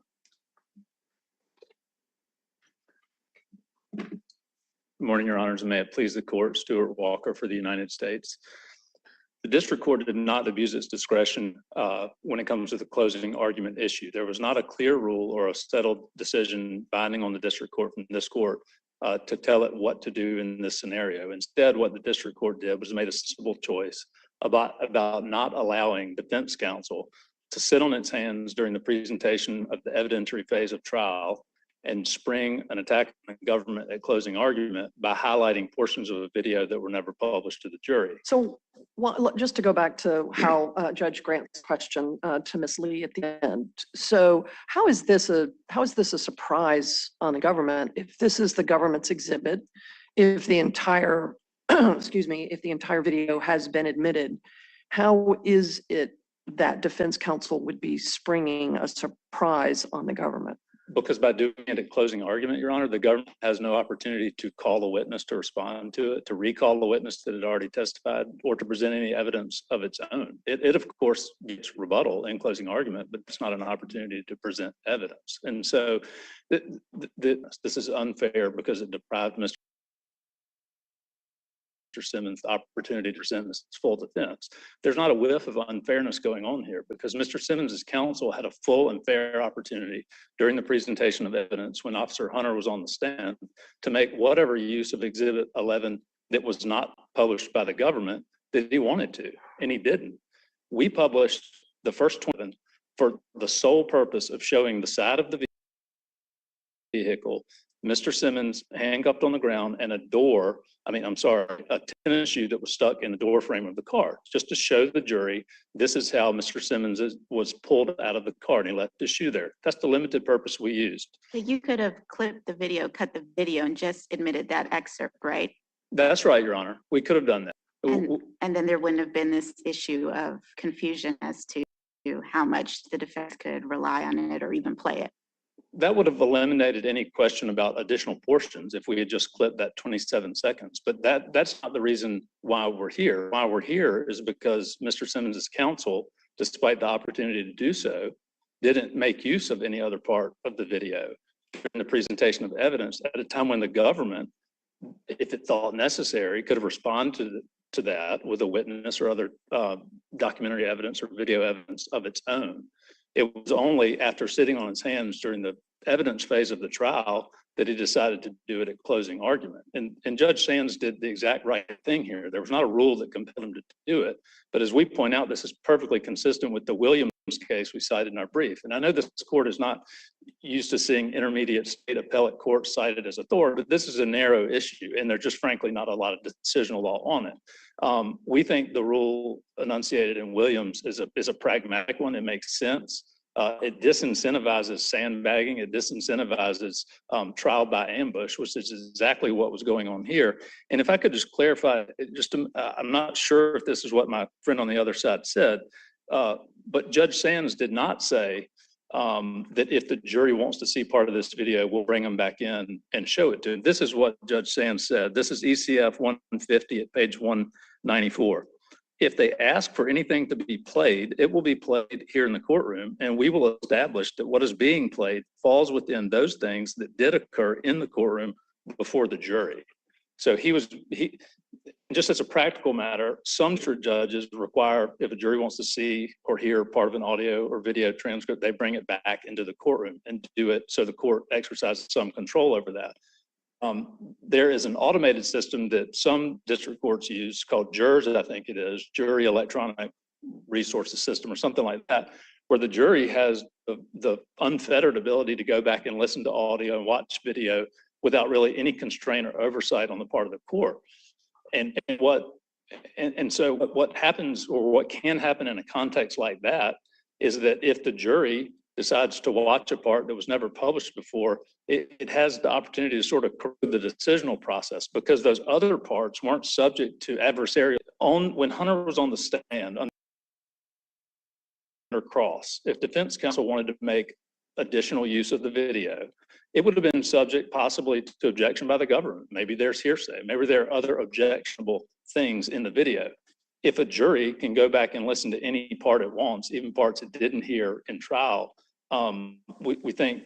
Good morning, Your Honors, and may it please the court, Stuart Walker for the United States. The district court did not abuse its discretion when it comes to the closing argument issue. There was not a clear rule or a settled decision binding on the district court from this court to tell it what to do in this scenario. Instead, what the district court did was made a simple choice about not allowing defense counsel to sit on its hands during the presentation of the evidentiary phase of trial and spring an attack on the government at closing argument by highlighting portions of a video that were never published to the jury. So just to go back to how Judge Grant's question to Ms. Lee at the end. So how is this a surprise on the government if this is the government's exhibit, if the entire, excuse me, if the entire video has been admitted? How is it that defense counsel would be springing a surprise on the government? Because by doing it at closing argument, Your Honor, the government has no opportunity to call the witness to respond to it, to recall the witness that had already testified, or to present any evidence of its own. It of course gets rebuttal in closing argument, but it's not an opportunity to present evidence. And so this is unfair because it deprived Mr. Simmons the opportunity to present his full defense. There's not a whiff of unfairness going on here because Mr. Simmons's counsel had a full and fair opportunity during the presentation of evidence when Officer Hunter was on the stand to make whatever use of Exhibit 11 that was not published by the government that he wanted to, and he didn't. We published the first 20 for the sole purpose of showing the side of the vehicle, Mr. Simmons handcuffed on the ground, and a tennis shoe that was stuck in the door frame of the car, just to show the jury this is how Mr. Simmons was pulled out of the car and he left his shoe there. That's the limited purpose we used. But you could have clipped the video, cut the video, and just admitted that excerpt, right? That's right, Your Honor. We could have done that. And then there wouldn't have been this issue of confusion as to how much the defense could rely on it or even play it. That would have eliminated any question about additional portions if we had just clipped that 27 seconds. But that's not the reason why we're here. Why we're here is because Mr. Simmons's counsel, despite the opportunity to do so, didn't make use of any other part of the video in the presentation of evidence at a time when the government, if it thought necessary, could have responded to that with a witness or other documentary evidence or video evidence of its own. It was only after sitting on his hands during the evidence phase of the trial that he decided to do it at closing argument. And Judge Sands did the exact right thing here. There was not a rule that compelled him to do it. But as we point out, this is perfectly consistent with the Williams case we cited in our brief. And I know this court is not used to seeing intermediate state appellate courts cited as authority, but this is a narrow issue, and there's just frankly not a lot of decisional law on it. We think the rule enunciated in Williams is a pragmatic one. It makes sense. It disincentivizes sandbagging. It disincentivizes trial by ambush, which is exactly what was going on here. And if I could just clarify, I'm not sure if this is what my friend on the other side said, but Judge Sands did not say that if the jury wants to see part of this video, we'll bring them back in and show it to them. This is what Judge Sands said. This is ECF 150 at page 194. If they ask for anything to be played, it will be played here in the courtroom, and we will establish that what is being played falls within those things that did occur in the courtroom before the jury. So just as a practical matter, some judges require, if a jury wants to see or hear part of an audio or video transcript, they bring it back into the courtroom and do it so the court exercises some control over that. There is an automated system that some district courts use called JURS, I think it is, Jury Electronic Resources System or something like that, where the jury has the unfettered ability to go back and listen to audio and watch video without really any constraint or oversight on the part of the court. So what happens, or what can happen in a context like that, is that if the jury decides to watch a part that was never published before, it has the opportunity to sort of correct the decisional process because those other parts weren't subject to adversarial. When Hunter was on the stand under cross, if defense counsel wanted to make additional use of the video, it would have been subject possibly to objection by the government. Maybe there's hearsay. Maybe there are other objectionable things in the video. If a jury can go back and listen to any part it wants, even parts it didn't hear in trial, we think,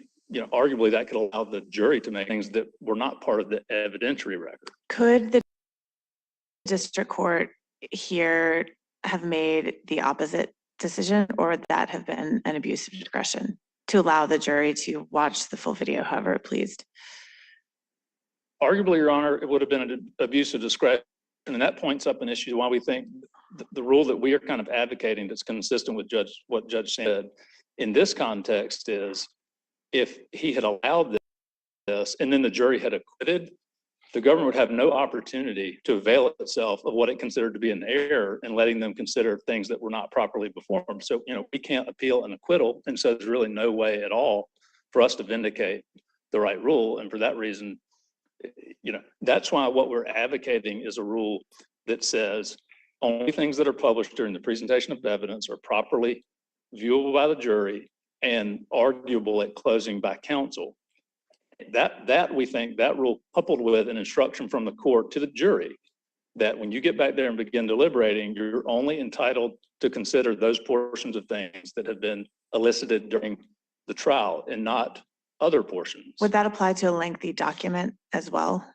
arguably that could allow the jury to make things that were not part of the evidentiary record. Could the district court here have made the opposite decision, or would that have been an abuse of discretion to allow the jury to watch the full video however it pleased? Arguably, Your Honor, it would have been an abuse of discretion, and that points up an issue why we think the rule that we are kind of advocating that's consistent with what Judge said in this context is if he had allowed this and then the jury had acquitted, the government would have no opportunity to avail itself of what it considered to be an error and letting them consider things that were not properly performed. So, we can't appeal an acquittal. And so there's really no way at all for us to vindicate the right rule. And for that reason, that's why what we're advocating is a rule that says only things that are published during the presentation of evidence are properly viewable by the jury and arguable at closing by counsel. That we think that rule, coupled with an instruction from the court to the jury, that when you get back there and begin deliberating, you're only entitled to consider those portions of things that have been elicited during the trial and not other portions. Would that apply to a lengthy document as well?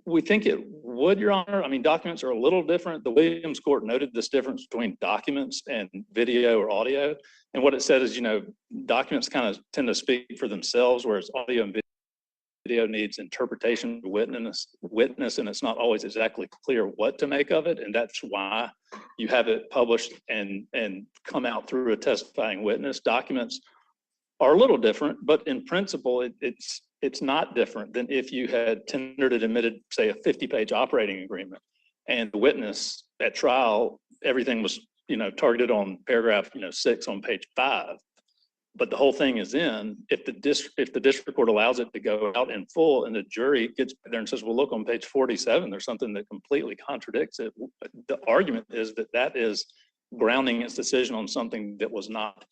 We think it would, Your Honor. I mean, documents are a little different. The Williams Court noted this difference between documents and video or audio. And what it said is, documents kind of tend to speak for themselves, whereas audio and video needs interpretation of witness, and it's not always exactly clear what to make of it. And that's why you have it published and come out through a testifying witness. Documents are a little different, but in principle, it's not different than if you had tendered and admitted, say, a 50-page operating agreement, and the witness at trial, everything was, targeted on paragraph, 6 on page 5, but the whole thing is in. If the district court allows it to go out in full, and the jury gets there and says, "Well, look on page 47, there's something that completely contradicts it," the argument is that is grounding its decision on something that was not,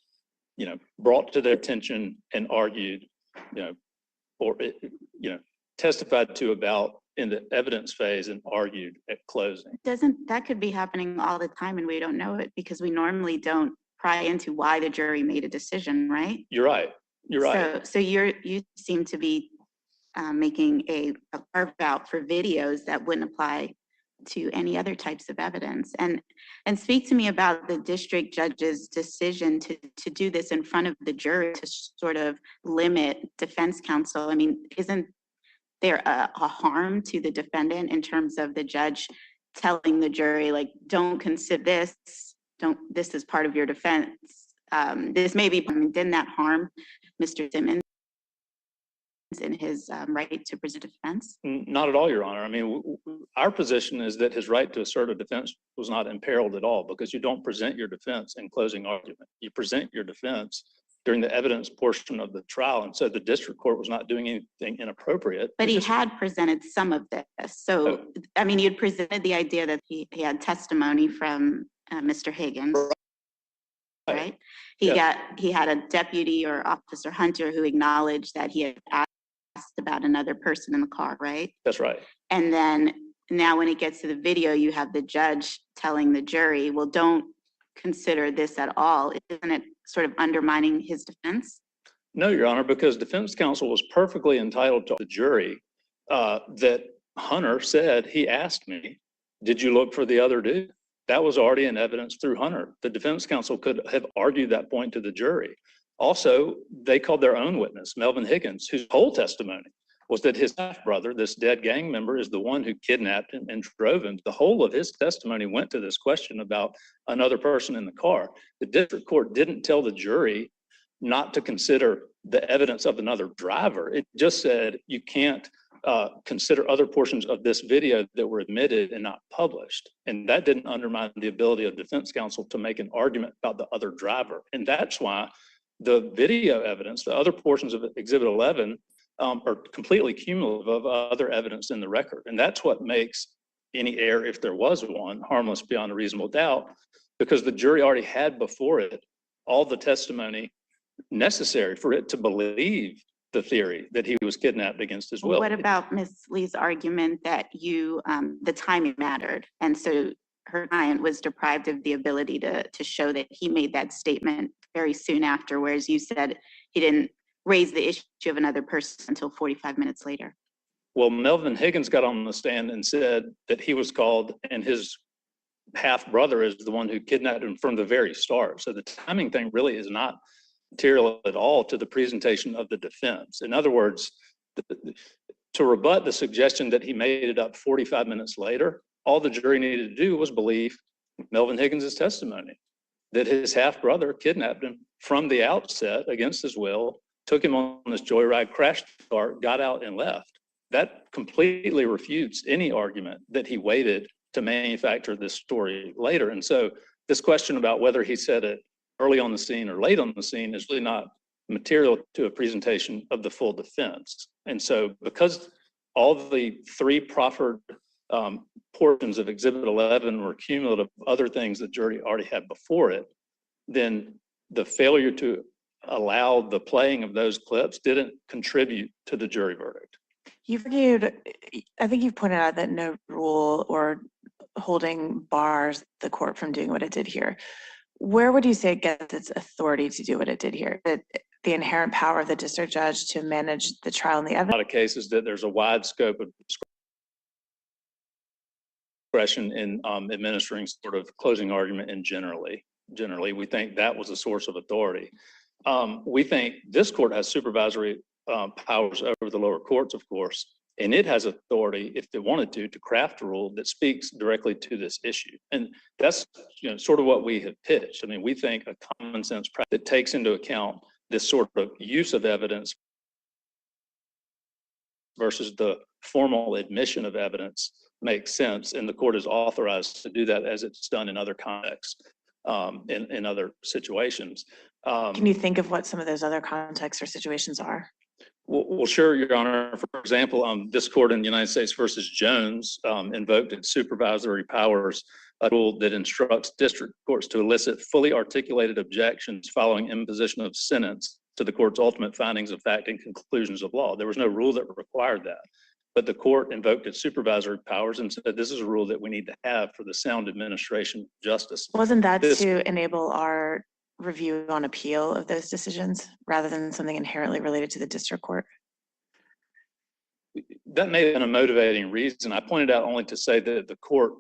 brought to their attention and argued, or testified to about in the evidence phase and argued at closing. That could be happening all the time and we don't know it because we normally don't pry into why the jury made a decision, right? You're right. You're right. So you seem to be making a carve out for videos that wouldn't apply to any other types of evidence. And speak to me about the district judge's decision to do this in front of the jury to sort of limit defense counsel. I mean, isn't there a harm to the defendant in terms of the judge telling the jury, like, don't consider this, this is part of your defense. This may be, didn't that harm Mr. Simmons in his right to present a defense? Not at all, Your Honor. I mean, our position is that his right to assert a defense was not imperiled at all, because you don't present your defense in closing argument. You present your defense during the evidence portion of the trial. And so the district court was not doing anything inappropriate. But he had presented some of this. So, I mean, you'd presented the idea that he had testimony from Mr. Higgins, right? He had a deputy or Officer Hunter who acknowledged that he had asked about another person in the car, right? That's right. And then now when it gets to the video, you have the judge telling the jury, well, don't consider this at all. Isn't it sort of undermining his defense? No, Your Honor, because defense counsel was perfectly entitled to the jury that Hunter said, he asked me, did you look for the other dude? That was already in evidence through Hunter. The defense counsel could have argued that point to the jury. Also, they called their own witness, Melvin Higgins, whose whole testimony was that his half-brother, this dead gang member, is the one who kidnapped him and drove him. The whole of his testimony went to this question about another person in the car. The district court didn't tell the jury not to consider the evidence of another driver. It just said you can't consider other portions of this video that were admitted and not published. And that didn't undermine the ability of defense counsel to make an argument about the other driver. And that's why the video evidence, the other portions of Exhibit 11, are completely cumulative of other evidence in the record. And that's what makes any error, if there was one, harmless beyond a reasonable doubt, because the jury already had before it all the testimony necessary for it to believe the theory that he was kidnapped against his will. What about Ms. Lee's argument that the timing mattered? And so her client was deprived of the ability to show that he made that statement very soon after, whereas you said he didn't raise the issue of another person until 45 minutes later. Well, Melvin Higgins got on the stand and said that he was called and his half-brother is the one who kidnapped him from the very start. So the timing thing really is not material at all to the presentation of the defense. In other words, to rebut the suggestion that he made it up 45 minutes later, all the jury needed to do was believe Melvin Higgins' testimony that his half-brother kidnapped him from the outset against his will, took him on this joyride, crashed the car, got out and left. That completely refutes any argument that he waited to manufacture this story later. And so this question about whether he said it early on the scene or late on the scene is really not material to a presentation of the full defense. And so because all of the three proffered portions of Exhibit 11 were cumulative of other things the jury already had before it, then the failure to allow the playing of those clips didn't contribute to the jury verdict. You've argued, I think you've pointed out that no rule or holding bars the court from doing what it did here. Where would you say it gets its authority to do what it did here? The inherent power of the district judge to manage the trial and the evidence? A lot of cases that there's a wide scope of discretion in administering sort of closing argument and generally we think that was a source of authority. We think this court has supervisory powers over the lower courts, of course, and it has authority if it wanted to craft a rule that speaks directly to this issue. And that's sort of what we have pitched. I mean, we think a common sense practice that takes into account this sort of use of evidence versus the formal admission of evidence makes sense, and the court is authorized to do that as it's done in other contexts, in other situations. Can you think of what some of those other contexts or situations are? Well, sure, Your Honor. For example, this court in the United States versus Jones invoked its supervisory powers, a rule that instructs district courts to elicit fully articulated objections following imposition of sentence to the court's ultimate findings of fact and conclusions of law. There was no rule that required that, but the court invoked its supervisory powers and said this is a rule that we need to have for the sound administration of justice. Wasn't that to enable our review on appeal of those decisions rather than something inherently related to the district court? That may have been a motivating reason. I pointed out only to say that the court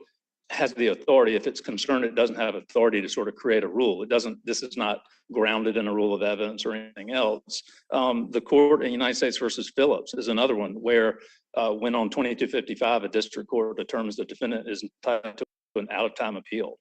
has the authority. If it's concerned, it doesn't have authority to sort of create a rule. It doesn't, this is not grounded in a rule of evidence or anything else. The court in United States versus Phillips is another one where when on 2255, a district court determines the defendant is entitled to an out-of-time appeal.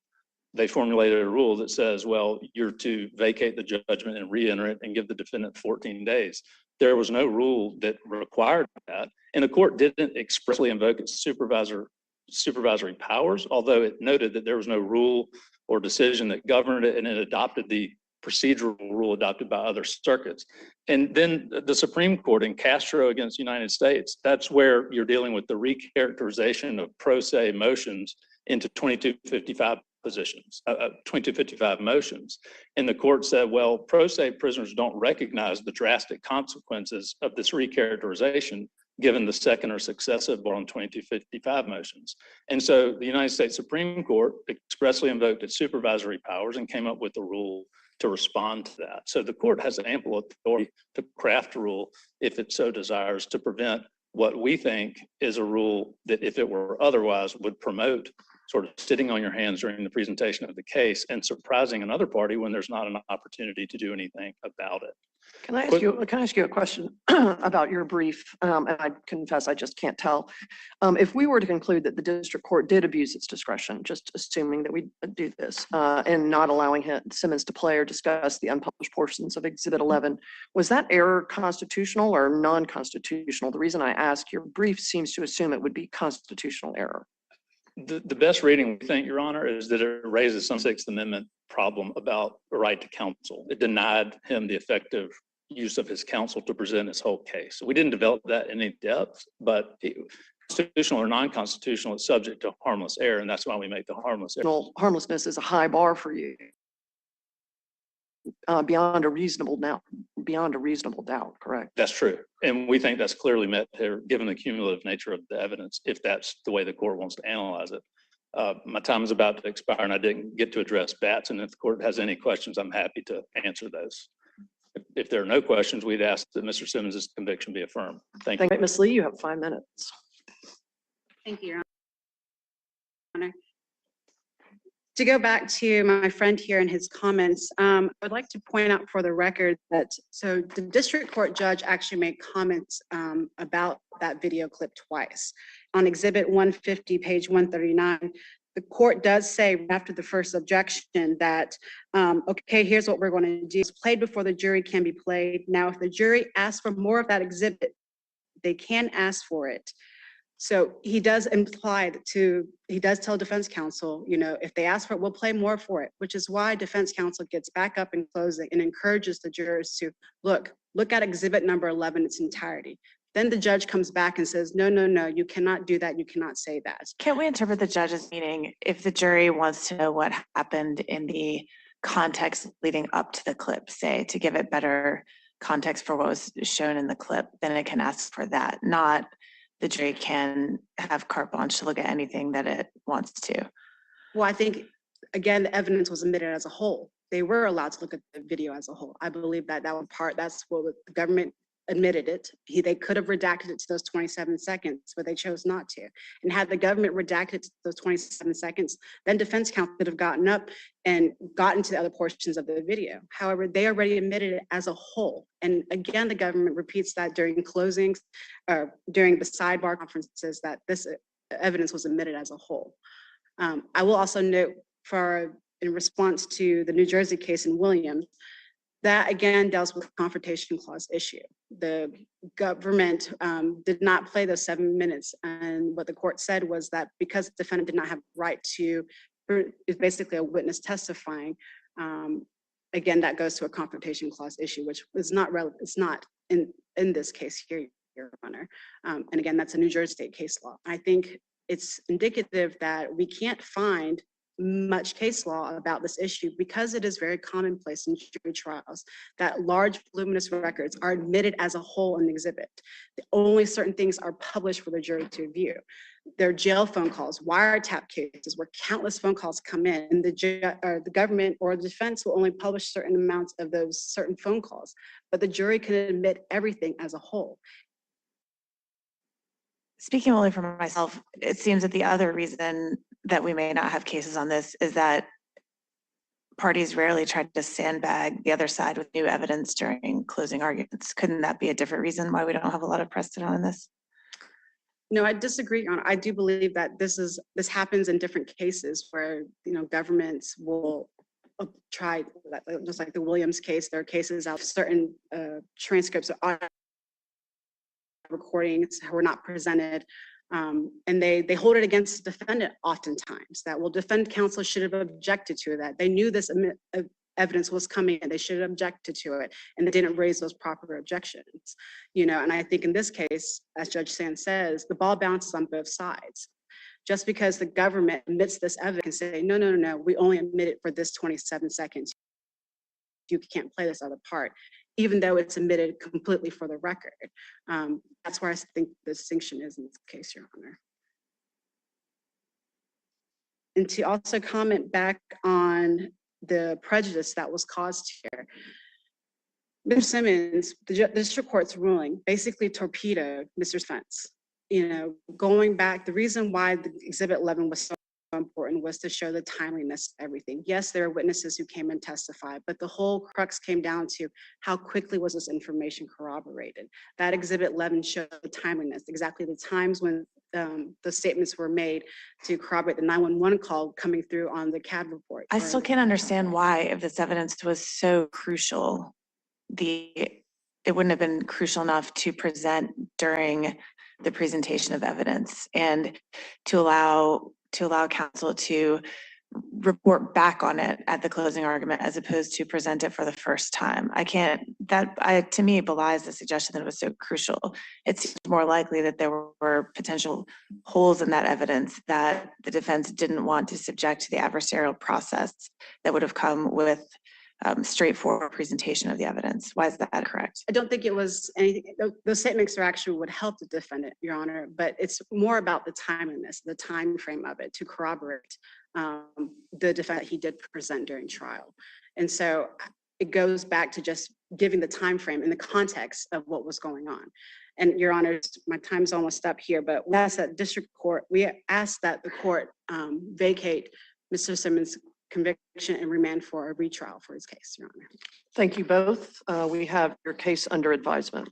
They formulated a rule that says, well, you're to vacate the judgment and re-enter it and give the defendant 14 days. There was no rule that required that. And the court didn't expressly invoke its supervisory powers, although it noted that there was no rule or decision that governed it, and it adopted the procedural rule adopted by other circuits. And then the Supreme Court in Castro against the United States, that's where you're dealing with the recharacterization of pro se motions into 2255 positions, 2255 motions. And the court said, well, pro se prisoners don't recognize the drastic consequences of this recharacterization given the second or successive bar on 2255 motions. And so the United States Supreme Court expressly invoked its supervisory powers and came up with a rule to respond to that. So the court has ample authority to craft a rule if it so desires to prevent what we think is a rule that if it were otherwise would promote sort of sitting on your hands during the presentation of the case and surprising another party when there's not an opportunity to do anything about it. Can I ask you a question about your brief? And I confess I just can't tell. If we were to conclude that the district court did abuse its discretion, just assuming that we do this, and not allowing Simmons to play or discuss the unpublished portions of Exhibit 11, was that error constitutional or non-constitutional? The reason I ask, your brief seems to assume it would be constitutional error. The best reading, we think, Your Honor, is that it raises some Sixth Amendment problem about the right to counsel. It denied him the effective use of his counsel to present his whole case. So we didn't develop that in any depth, but constitutional or non-constitutional is subject to harmless error, and that's why we make the harmless error. Harmlessness is a high bar for you. Beyond a reasonable doubt, correct? That's true. And we think that's clearly met here, given the cumulative nature of the evidence, if that's the way the court wants to analyze it. My time is about to expire and I didn't get to address Batts. And if the court has any questions, I'm happy to answer those. If there are no questions, we'd ask that Mr. Simmons' conviction be affirmed. Thank you. Ms. Lee, you have 5 minutes. Thank you, Your Honor. To go back to my friend here and his comments, I would like to point out for the record that, so the district court judge actually made comments about that video clip twice. On exhibit 150, page 139, the court does say after the first objection that, okay, here's what we're going to do. It's played before the jury can be played. Now, if the jury asks for more of that exhibit, they can ask for it. So he does imply he does tell defense counsel, you know, if they ask for it, we'll play more for it, which is why defense counsel gets back up in closing and encourages the jurors to look at exhibit number 11 in its entirety. Then the judge comes back and says, no, no, no, you cannot do that. You cannot say that. Can't we interpret the judge's meaning if the jury wants to know what happened in the context leading up to the clip, say, to give it better context for what was shown in the clip, then it can ask for that, not the jury can have carte blanche to look at anything that it wants to. Well, I think, again, the evidence was admitted as a whole. They were allowed to look at the video as a whole. I believe that that was that's what the government admitted it. They could have redacted it to those 27 seconds, but they chose not to. And had the government redacted to those 27 seconds, then defense counsel could have gotten up and gotten to the other portions of the video. However, they already admitted it as a whole. And again, the government repeats that during closings, during the sidebar conferences, that this evidence was admitted as a whole. I will also note in response to the New Jersey case in Williams, that again deals with the confrontation clause issue. The government did not play those 7 minutes, and what the court said was that because the defendant did not have the right to, is basically a witness testifying. Again, that goes to a confrontation clause issue, which is not relevant. It's not in this case here, Your Honor. And again, that's a New Jersey state case law. I think it's indicative that we can't find much case law about this issue because it is very commonplace in jury trials that large voluminous records are admitted as a whole in the exhibit. Only certain things are published for the jury to view. There are jail phone calls, wiretap cases where countless phone calls come in, and the government or the defense will only publish certain amounts of those certain phone calls, but the jury can admit everything as a whole. Speaking only for myself, it seems that the other reason that we may not have cases on this is that parties rarely try to sandbag the other side with new evidence during closing arguments. Couldn't that be a different reason why we don't have a lot of precedent on this? No, I disagree, Your Honor. I do believe that this happens in different cases where, you know, governments will try, just like the Williams case, there are cases of certain transcripts or recordings were not presented, and they hold it against the defendant oftentimes, that, well, defense counsel should have objected to that. They knew this evidence was coming and they should have objected to it, and they didn't raise those proper objections. You know, and I think in this case, as Judge Sand says, the ball bounces on both sides. Just because the government admits this evidence and say, no, no, no, no, we only admit it for this 27 seconds. You can't play this other part, even though it's admitted completely for the record. That's where I think the distinction is in this case, Your Honor. And to also comment back on the prejudice that was caused here, Mr. Simmons, the district court's ruling basically torpedoed Mr. Spence. You know, going back, the reason why the Exhibit 11 was so important was to show the timeliness of everything. Yes, there are witnesses who came and testified, but the whole crux came down to how quickly was this information corroborated. That Exhibit 11 showed the timeliness, exactly the times when the statements were made to corroborate the 911 call coming through on the CAD report. I still can't understand why, if this evidence was so crucial, it wouldn't have been crucial enough to present during the presentation of evidence and to allow counsel to report back on it at the closing argument as opposed to present it for the first time. To me, belies the suggestion that it was so crucial. It seems more likely that there were potential holes in that evidence that the defense didn't want to subject to the adversarial process that would have come with straightforward presentation of the evidence. Why is that correct? I don't think it was anything, those statements actually would help the defendant, Your Honor, but it's more about the timeliness, the time frame of it to corroborate the defendant he did present during trial. And so it goes back to just giving the time frame in the context of what was going on. And Your Honor, my time's almost up here, but we asked that the court vacate Mr. Simmons' conviction and remand for a retrial for his case, Your Honor. Thank you both. We have your case under advisement.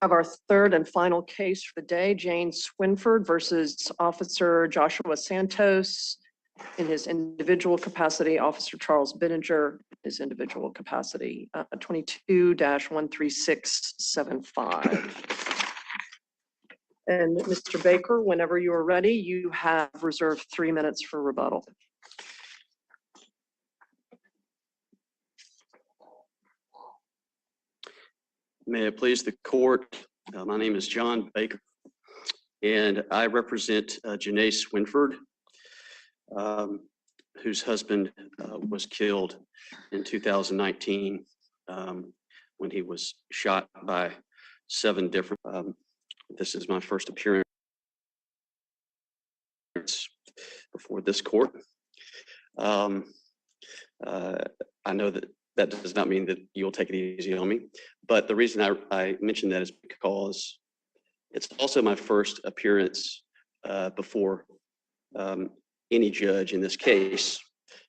Have our third and final case for the day, Jane Swinford versus Officer Joshua Santos in his individual capacity, Officer Charles Binninger, his individual capacity, 22-13675. And Mr. Baker, whenever you are ready, you have reserved 3 minutes for rebuttal. May it please the court. My name is John Baker, and I represent Janae Swinford, whose husband was killed in 2019 when he was shot by 7 different. This is my first appearance before this court. I know that does not mean that you'll take it easy on me, but the reason I mention that is because it's also my first appearance before any judge in this case,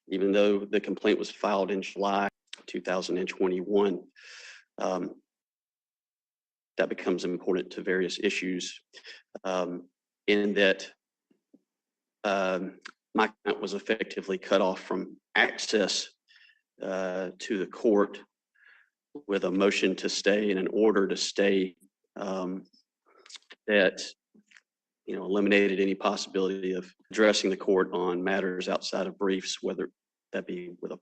even though the complaint was filed in July 2021. That becomes important to various issues in that my client was effectively cut off from access to the court with a motion to stay and an order to stay that eliminated any possibility of addressing the court on matters outside of briefs, whether that be with a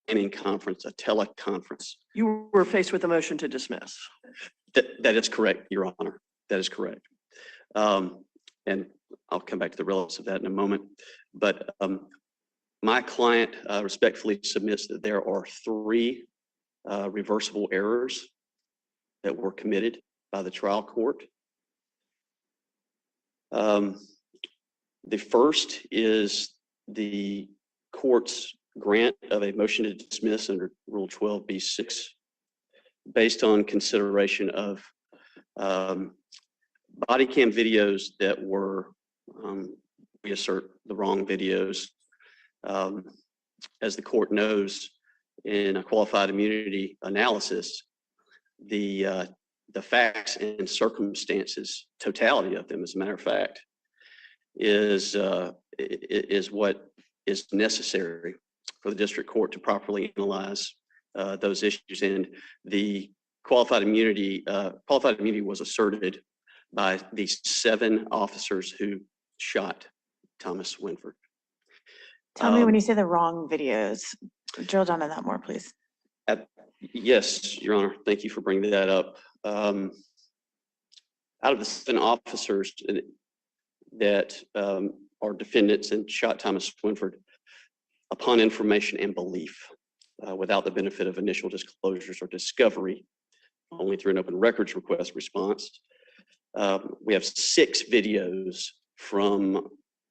planning conference, a teleconference. You were faced with a motion to dismiss. That is correct, Your Honor. That is correct. And I'll come back to the relevance of that in a moment. But my client respectfully submits that there are 3 reversible errors that were committed by the trial court. The first is the court's grant of a motion to dismiss under Rule 12b-6 based on consideration of body cam videos that were, we assert, the wrong videos. As the court knows, in a qualified immunity analysis, the facts and circumstances, totality of them, as a matter of fact, is what is necessary for the district court to properly analyze those issues. And the qualified immunity was asserted by these 7 officers who shot Thomas Swinford. Tell me when you say the wrong videos, drill down on that more, please. Yes, Your Honor. Thank you for bringing that up. Out of the 7 officers that are defendants and shot Thomas Swinford, upon information and belief, without the benefit of initial disclosures or discovery, only through an open records request response, we have 6 videos from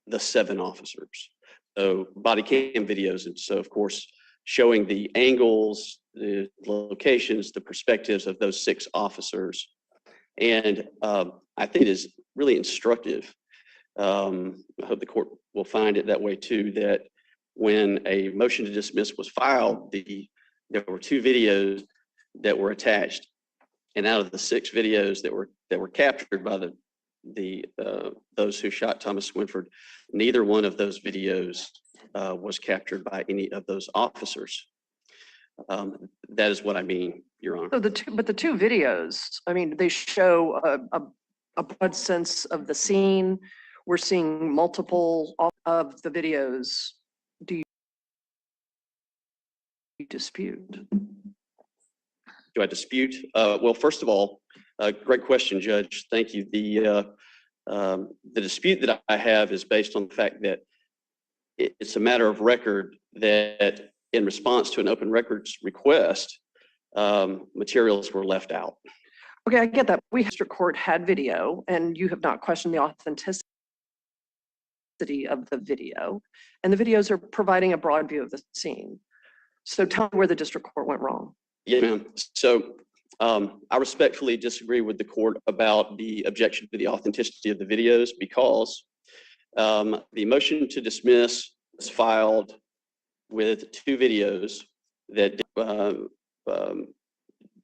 the 7 officers. So body cam videos, and so of course showing the angles, the locations, the perspectives of those 6 officers. And I think it is really instructive. I hope the court will find it that way too, that when a motion to dismiss was filed, there were 2 videos that were attached. And out of the 6 videos that were captured by those who shot Thomas Swinford, neither one of those videos was captured by any of those officers. That is what I mean, Your Honor. So the 2 videos, I mean, they show a broad sense of the scene. We're seeing multiple of the videos. Do you dispute? Do I dispute? Well, first of all, great question, Judge. Thank you. The dispute that I have is based on the fact that it's a matter of record that in response to an open records request, materials were left out. Okay, I get that. We district court had video, and you have not questioned the authenticity authenticity of the video, and the videos are providing a broad view of the scene. So tell me where the district court went wrong. Yeah, ma'am. So I respectfully disagree with the court about the objection to the authenticity of the videos because the motion to dismiss was filed with two videos that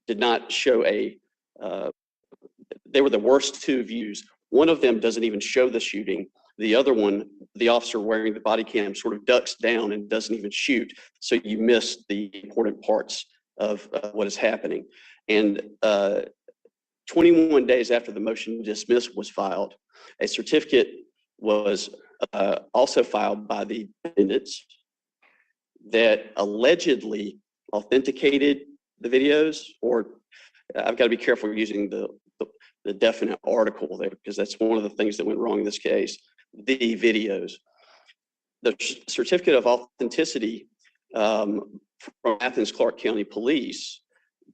did not show they were the worst two views. One of them doesn't even show the shooting. The other one, the officer wearing the body cam sort of ducks down and doesn't even shoot. So you miss the important parts of what is happening. And 21 days after the motion to dismiss was filed, a certificate was also filed by the defendants that allegedly authenticated the videos, or I've got to be careful using the definite article there because that's one of the things that went wrong in this case, the videos. The certificate of authenticity from Athens Clarke County Police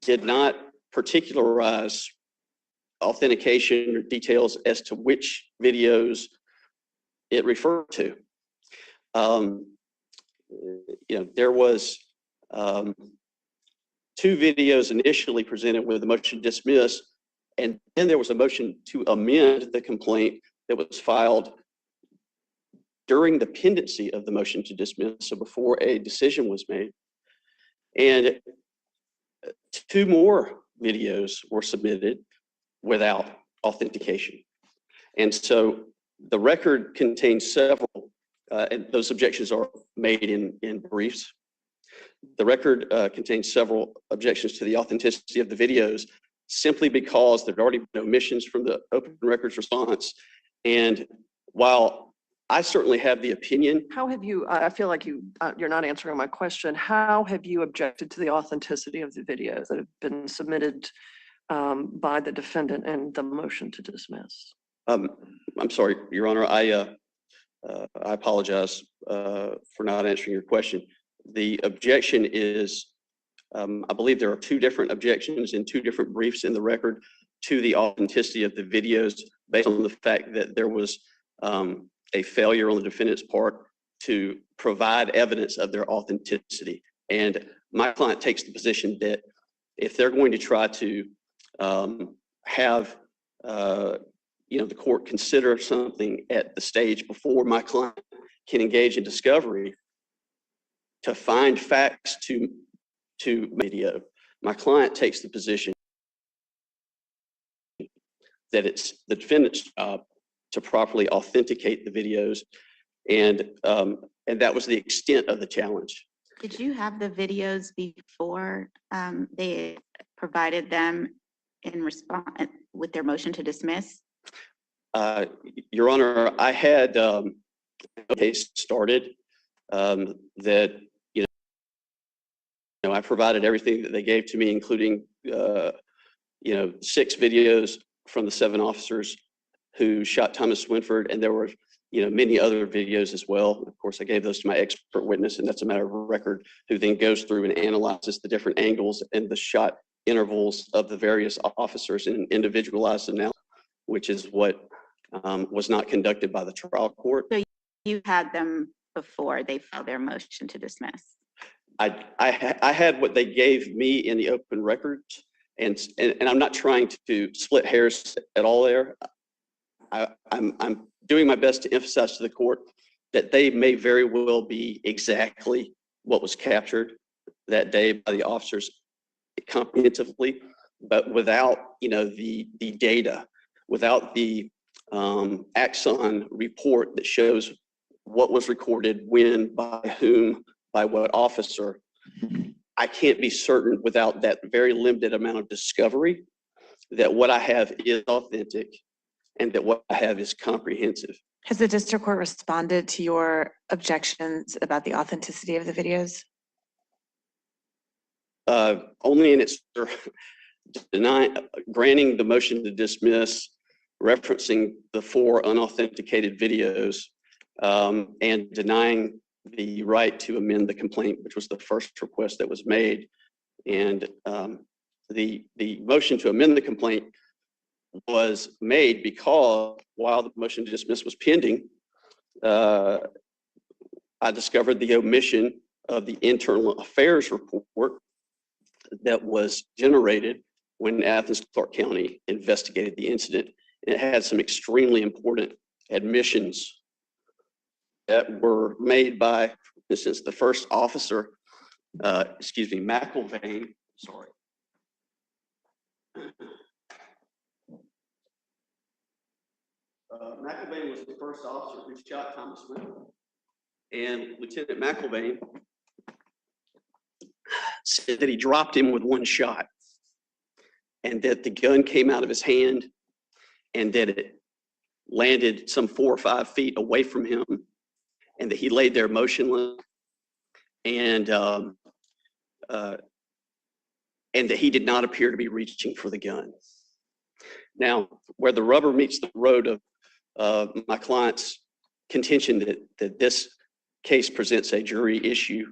did not particularize authentication or details as to which videos it referred to. There was two videos initially presented with the motion to dismiss, and then there was a motion to amend the complaint that was filed during the pendency of the motion to dismiss, so before a decision was made. And two more videos were submitted without authentication. And so the record contains several, and those objections are made in briefs. The record contains several objections to the authenticity of the videos simply because there had already been omissions from the open records response. And while I certainly have the opinion. How have you, I feel like you're not answering my question. How have you objected to the authenticity of the videos that have been submitted by the defendant in the motion to dismiss? I'm sorry, Your Honor, I apologize for not answering your question. The objection is, I believe there are two different objections in two different briefs in the record to the authenticity of the videos based on the fact that there was a failure on the defendant's part to provide evidence of their authenticity. And my client takes the position that if they're going to try to have the court consider something at the stage before my client can engage in discovery to find facts to video, my client takes the position that it's the defendant's job to properly authenticate the videos, and that was the extent of the challenge. Did you have the videos before they provided them in response with their motion to dismiss? Your Honor, I had a case started that I provided everything that they gave to me, including 6 videos from the 7 officers who shot Thomas Swinford, and there were many other videos as well. Of course, I gave those to my expert witness, and that's a matter of record, who then goes through and analyzes the different angles and the shot intervals of the various officers and individualized them now, which is what was not conducted by the trial court. So you had them before they filed their motion to dismiss? I had what they gave me in the open records, and I'm not trying to split hairs at all there. I'm doing my best to emphasize to the court that they may very well be exactly what was captured that day by the officers comprehensively, but without the data, without the Axon report that shows what was recorded, when, by whom, by what officer. I can't be certain without that very limited amount of discovery that what I have is authentic and that what I have is comprehensive. Has the district court responded to your objections about the authenticity of the videos? Only in its granting the motion to dismiss, referencing the 4 unauthenticated videos, and denying the right to amend the complaint, which was the first request that was made. And the motion to amend the complaint was made because while the motion to dismiss was pending, I discovered the omission of the internal affairs report that was generated when Athens Clarke County investigated the incident. It had some extremely important admissions that were made by, for instance, the first officer, McElvain, sorry. McElvain was the first officer who shot Thomas Winford. And Lieutenant McElvain said that he dropped him with one shot and that the gun came out of his hand and that it landed some 4 or 5 feet away from him and that he laid there motionless and that he did not appear to be reaching for the gun. Now, where the rubber meets the road of my client's contention that this case presents a jury issue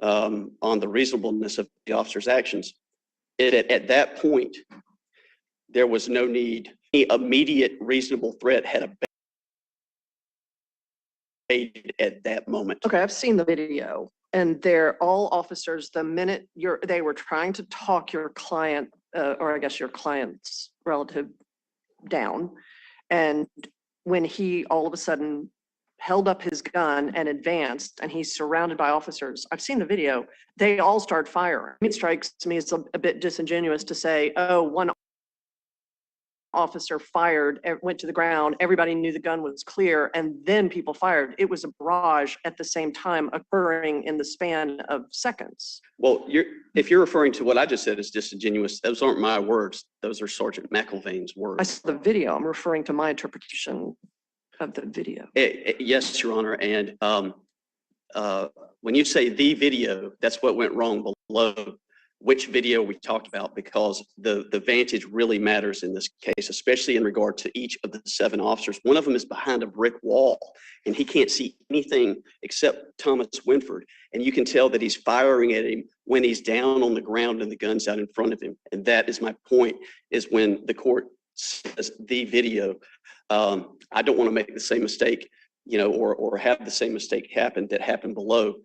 on the reasonableness of the officer's actions, at that point, there was no need. Any immediate reasonable threat had abated at that moment. Okay, I've seen the video and they're all officers. The minute they were trying to talk your client, or I guess your client's relative down. And when he all of a sudden held up his gun and advanced and he's surrounded by officers, I've seen the video, they all start firing. It strikes me as a bit disingenuous to say, oh, one officer fired, went to the ground, everybody knew the gun was clear, and then people fired. It was a barrage at the same time occurring in the span of seconds. Well, if you're referring to what I just said as disingenuous, those aren't my words. Those are Sergeant McElvain's words. I saw the video. I'm referring to my interpretation of the video. Yes, Your Honor. And when you say the video, that's what went wrong below. Which video we talked about, because the vantage really matters in this case, especially in regard to each of the 7 officers. One of them is behind a brick wall and he can't see anything except Thomas Winford. And you can tell that he's firing at him when he's down on the ground and the gun's out in front of him. And that is my point, is when the court says the video, I don't want to make the same mistake, or have the same mistake happen that happened below.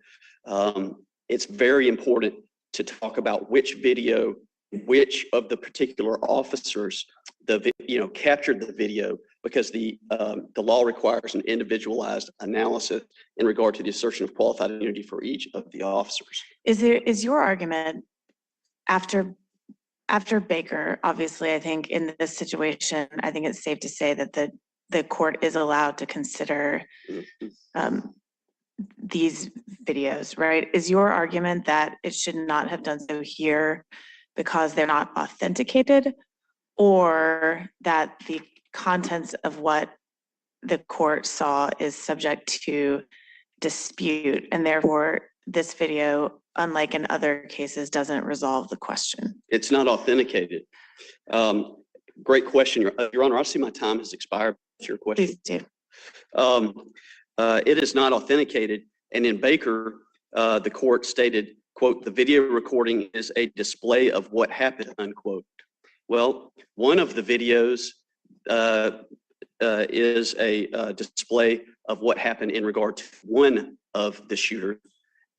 It's very important to talk about which video, which of the particular officers captured the video, because the law requires an individualized analysis in regard to the assertion of qualified immunity for each of the officers. Is your argument after Baker, obviously, I think in this situation, I think it's safe to say that the court is allowed to consider these videos, right? Is your argument that it should not have done so here because they're not authenticated, or that the contents of what the court saw is subject to dispute and therefore this video, unlike in other cases, doesn't resolve the question? It's not authenticated. Great question, Your Honor. I see my time has expired. That's your question. Please do. It is not authenticated. And in Baker, the court stated, quote, "The video recording is a display of what happened," unquote. Well, one of the videos is a display of what happened in regard to one of the shooters.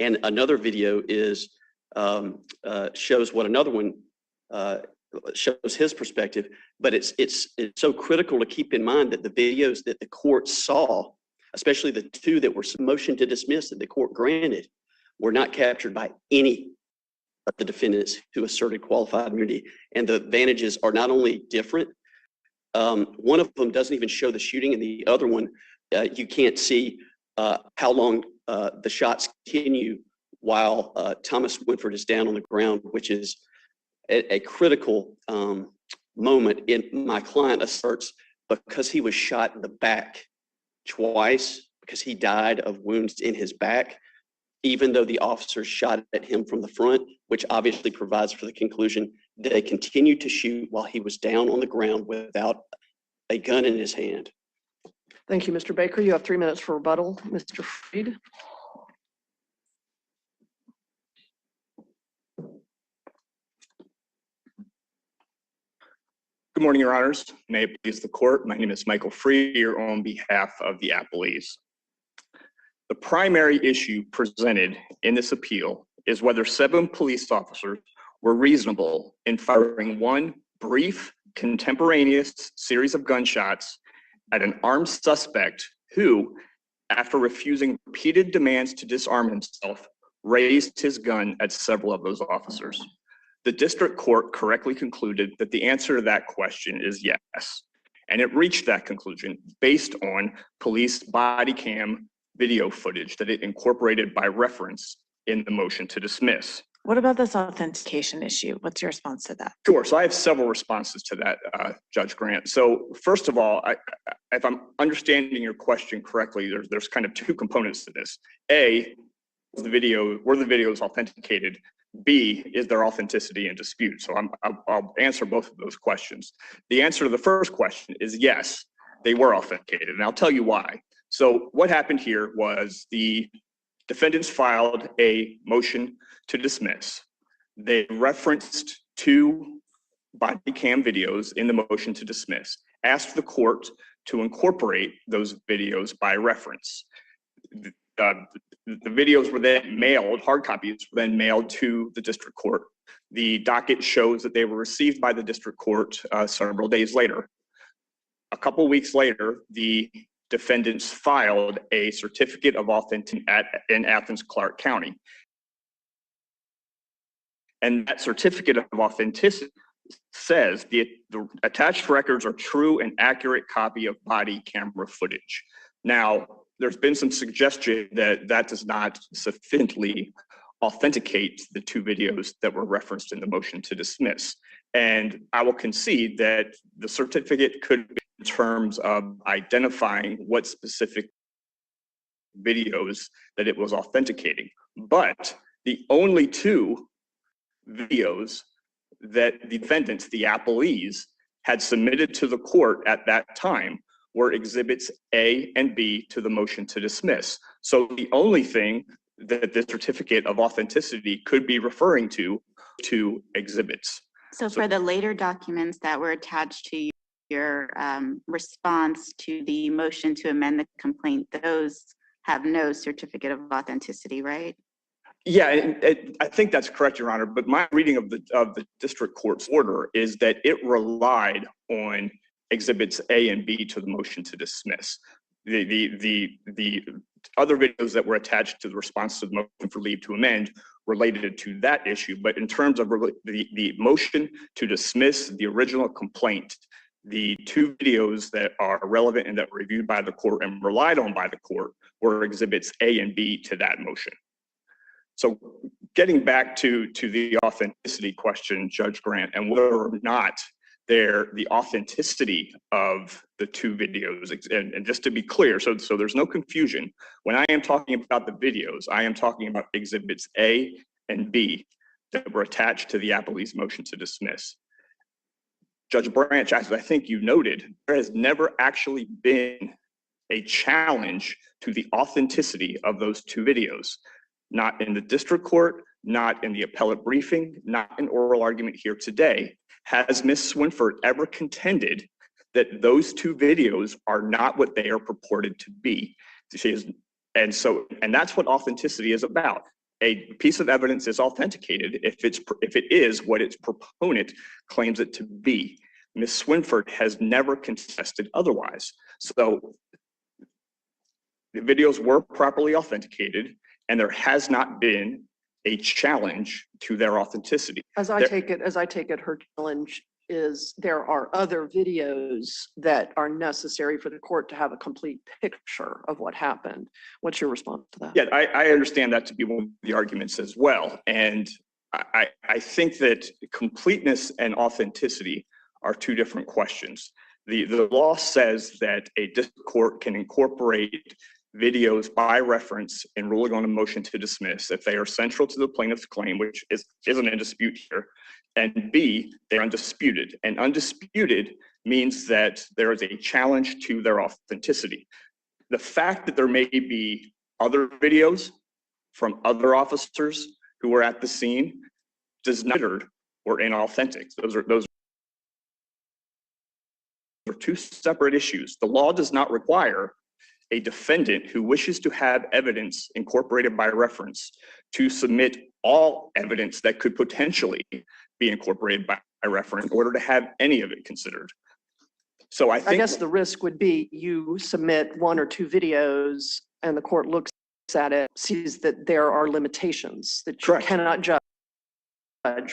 And another video is shows what another one shows his perspective. But it's so critical to keep in mind that the videos that the court saw, especially the 2 that were motion to dismiss that the court granted, were not captured by any of the defendants who asserted qualified immunity. And the vantages are not only different, one of them doesn't even show the shooting, and the other one, you can't see how long the shots continue while Thomas Winford is down on the ground, which is a critical moment. In my client asserts, because he was shot in the back twice, because he died of wounds in his back, even though the officers shot at him from the front, which obviously provides for the conclusion that they continued to shoot while he was down on the ground without a gun in his hand. Thank you, Mr. Baker. You have 3 minutes for rebuttal. Mr. Freed. Good morning, Your Honors. May it please the court. My name is Michael Freed, here on behalf of the appellees. The primary issue presented in this appeal is whether 7 police officers were reasonable in firing one brief, contemporaneous series of gunshots at an armed suspect who, after refusing repeated demands to disarm himself, raised his gun at several of those officers. The district court correctly concluded that the answer to that question is yes. And it reached that conclusion based on police body cam video footage that it incorporated by reference in the motion to dismiss. What about this authentication issue? What's your response to that? Sure. So I have several responses to that, Judge Grant. So first of all, if I'm understanding your question correctly, there's kind of 2 components to this. A, were the videos authenticated? B, is there authenticity in dispute? So I'll answer both of those questions. The answer to the first question is yes, they were authenticated, and I'll tell you why. So what happened here was the defendants filed a motion to dismiss. They referenced 2 body cam videos in the motion to dismiss, asked the court to incorporate those videos by reference. The videos were then mailed, hard copies were then mailed to the district court. The docket shows that they were received by the district court several days later. A couple weeks later, the defendants filed a certificate of authenticity in Athens, Clarke County. And that certificate of authenticity says the attached records are true and accurate copy of body camera footage. Now, there's been some suggestion that that does not sufficiently authenticate the 2 videos that were referenced in the motion to dismiss. And I will concede that the certificate could be in terms of identifying what specific videos that it was authenticating. But the only 2 videos that the defendants, the appellees, had submitted to the court at that time were exhibits A and B to the motion to dismiss. So the only thing that the certificate of authenticity could be referring to exhibits. So for the later documents that were attached to your response to the motion to amend the complaint, those have no certificate of authenticity, right? Yeah, I think that's correct, Your Honor. But my reading of the district court's order is that it relied on exhibits A and B to the motion to dismiss. The other videos that were attached to the response to the motion for leave to amend related to that issue. But in terms of the motion to dismiss the original complaint, the 2 videos that are relevant and that were reviewed by the court and relied on by the court were exhibits A and B to that motion. So getting back to the authenticity question, Judge Grant, and whether or not the authenticity of the 2 videos, and just to be clear, so there's no confusion, when I am talking about the videos, I am talking about exhibits A and B that were attached to the appellee's motion to dismiss. Judge Branch, as I think you noted, there has never actually been a challenge to the authenticity of those 2 videos. Not in the district court, not in the appellate briefing, not in oral argument here today. Has Ms. Swinford ever contended that those 2 videos are not what they are purported to be? And that's what authenticity is about. A piece of evidence is authenticated if it is what its proponent claims it to be. Ms. Swinford has never contested otherwise. So the videos were properly authenticated, and there has not been a challenge to their authenticity. As I take it, her challenge is there are other videos that are necessary for the court to have a complete picture of what happened. What's your response to that? Yeah, I understand that to be one of the arguments as well. And I think that completeness and authenticity are 2 different questions. The law says that a district court can incorporate videos by reference in ruling on a motion to dismiss if they are central to the plaintiff's claim, which isn't in dispute here, and B, they're undisputed. And undisputed means that there is a challenge to their authenticity. The fact that there may be other videos from other officers who were at the scene does not or inauthentic. Those are 2 separate issues. The law does not require a defendant who wishes to have evidence incorporated by reference to submit all evidence that could potentially be incorporated by reference in order to have any of it considered. So I think, guess the risk would be you submit 1 or 2 videos and the court looks at it, sees that there are limitations, that you Correct. cannot judge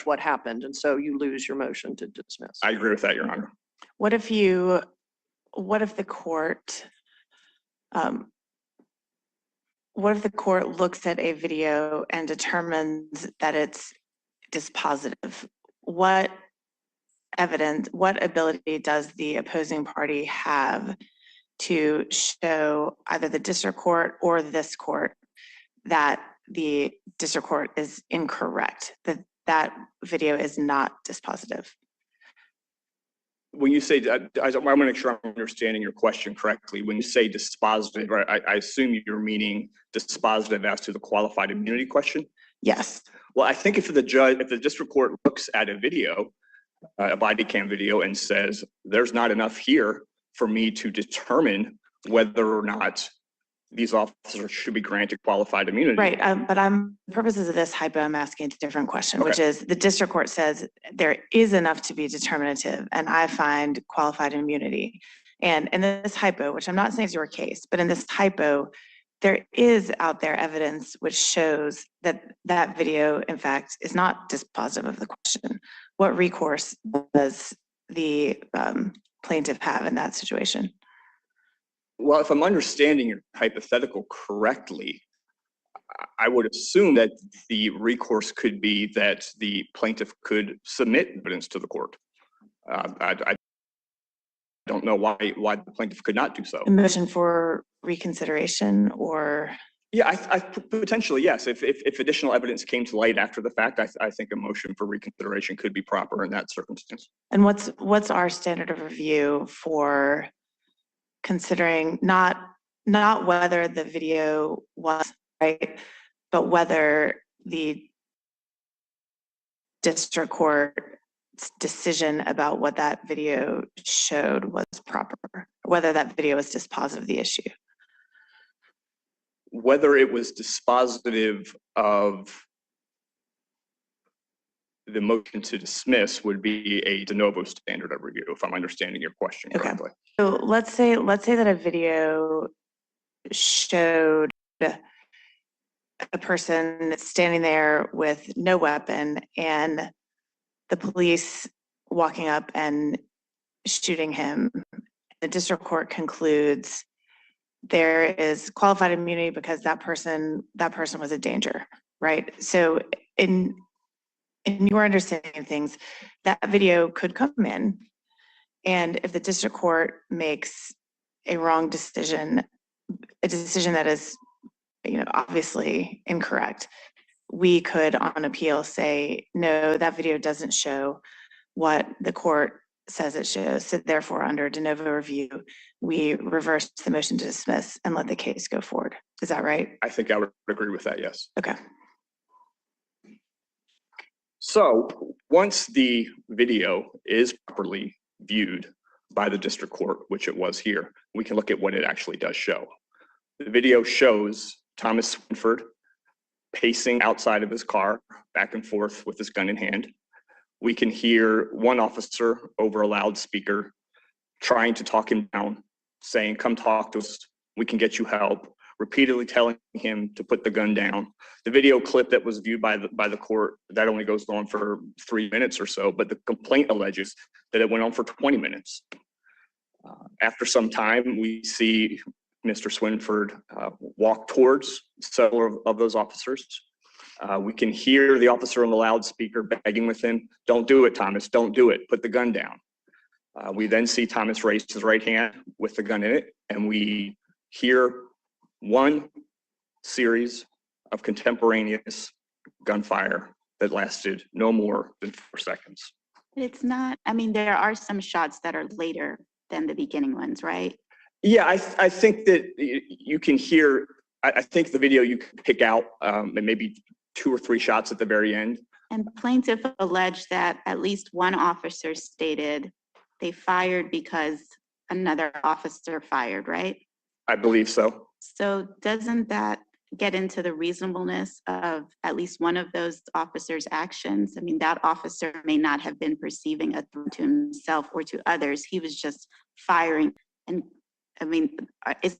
what happened, and so you lose your motion to dismiss. I agree with that, Your Honor. What if the court, what if the court looks at a video and determines that it's dispositive? What evidence, what ability does the opposing party have to show either the district court or this court that the district court is incorrect, that that video is not dispositive? When you say, I want to make sure I'm understanding your question correctly. When you say dispositive, I assume you're meaning dispositive as to the qualified immunity question? Yes. Well, I think if the district court looks at a video, a body cam video, and says, there's not enough here for me to determine whether or not these officers should be granted qualified immunity. Right, but the purposes of this hypo, I'm asking a different question, which Okay. is the district court says there is enough to be determinative, and I find qualified immunity. And in this hypo, which I'm not saying is your case, but in this hypo, there is out there evidence which shows that that video, in fact, is not dispositive of the question. What recourse does the plaintiff have in that situation? Well, if I'm understanding your hypothetical correctly, I would assume that the recourse could be that the plaintiff could submit evidence to the court. I don't know why the plaintiff could not do so. A motion for reconsideration or? Yeah, I potentially, yes. If additional evidence came to light after the fact, I think a motion for reconsideration could be proper in that circumstance. And what's our standard of review for considering not whether the video was right, but whether the district court's decision about what that video showed was proper, whether that video is dispositive of the issue? Whether it was dispositive of the motion to dismiss would be a de novo standard of review, if I'm understanding your question correctly. So let's say that a video showed a person standing there with no weapon and the police walking up and shooting him. The district court concludes there is qualified immunity because that person was a danger, right? So in your understanding of things, that video could come in, and if the district court makes a wrong decision, a decision that is, obviously incorrect, we could on appeal say, no, that video doesn't show what the court says it shows. So therefore, under de novo review, we reverse the motion to dismiss and let the case go forward. Is that right? I think I would agree with that, yes. Okay. So once the video is properly viewed by the district court, which it was here, we can look at what it actually does show. The video shows Thomas Swinford pacing outside of his car, back and forth with his gun in hand. We can hear one officer over a loudspeaker trying to talk him down, saying, come talk to us, we can get you help, repeatedly telling him to put the gun down. The video clip that was viewed by the court, that only goes on for 3 minutes or so, but the complaint alleges that it went on for 20 minutes. After some time, we see Mr. Swinford walk towards several of those officers. We can hear the officer on the loudspeaker begging with him, don't do it, Thomas, don't do it, put the gun down. We then see Thomas raise his right hand with the gun in it, and we hear one series of contemporaneous gunfire that lasted no more than 4 seconds. It's not, there are some shots that are later than the beginning ones, right? Yeah, I think that you can hear, I think the video you can pick out maybe 2 or 3 shots at the very end. And plaintiff alleged that at least one officer stated they fired because another officer fired, right? I believe so. So doesn't that get into the reasonableness of at least one of those officers' actions? I mean, that officer may not have been perceiving a threat to himself or to others. He was just firing. And I mean, is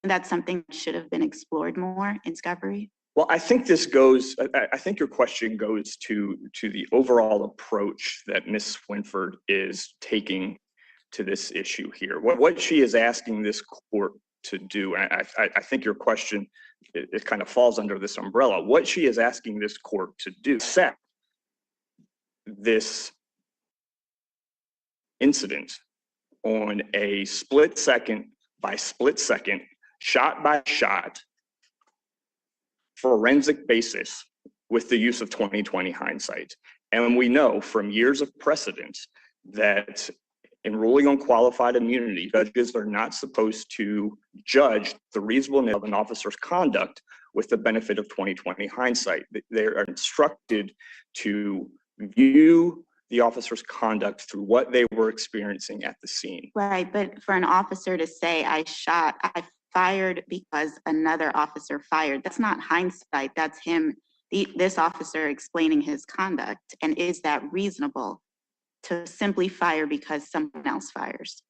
that something that should have been explored more in discovery? Well, I think this goes, I think your question goes to the overall approach that Ms. Swinford is taking to this issue here. What she is asking this court to do, and I think your question, it kind of falls under this umbrella. What she is asking this court to do, set this incident on a split second by split second, shot by shot, forensic basis with the use of 20/20 hindsight. And we know from years of precedent that in ruling on qualified immunity, judges are not supposed to judge the reasonableness of an officer's conduct with the benefit of 20/20 hindsight. They are instructed to view the officer's conduct through what they were experiencing at the scene. Right, but for an officer to say, I fired because another officer fired, that's not hindsight, that's him, this officer explaining his conduct. And is that reasonable to simply fire because someone else fires?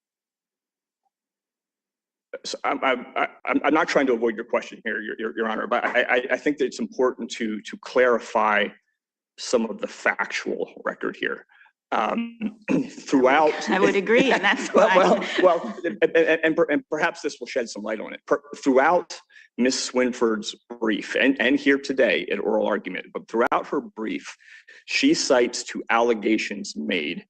So I'm not trying to avoid your question here, Your Honor, but I think that it's important to clarify some of the factual record here. Throughout, I would agree, and that's why. well, and perhaps this will shed some light on it. Throughout Ms. Swinford's brief, and here today at oral argument, but throughout her brief, she cites two allegations made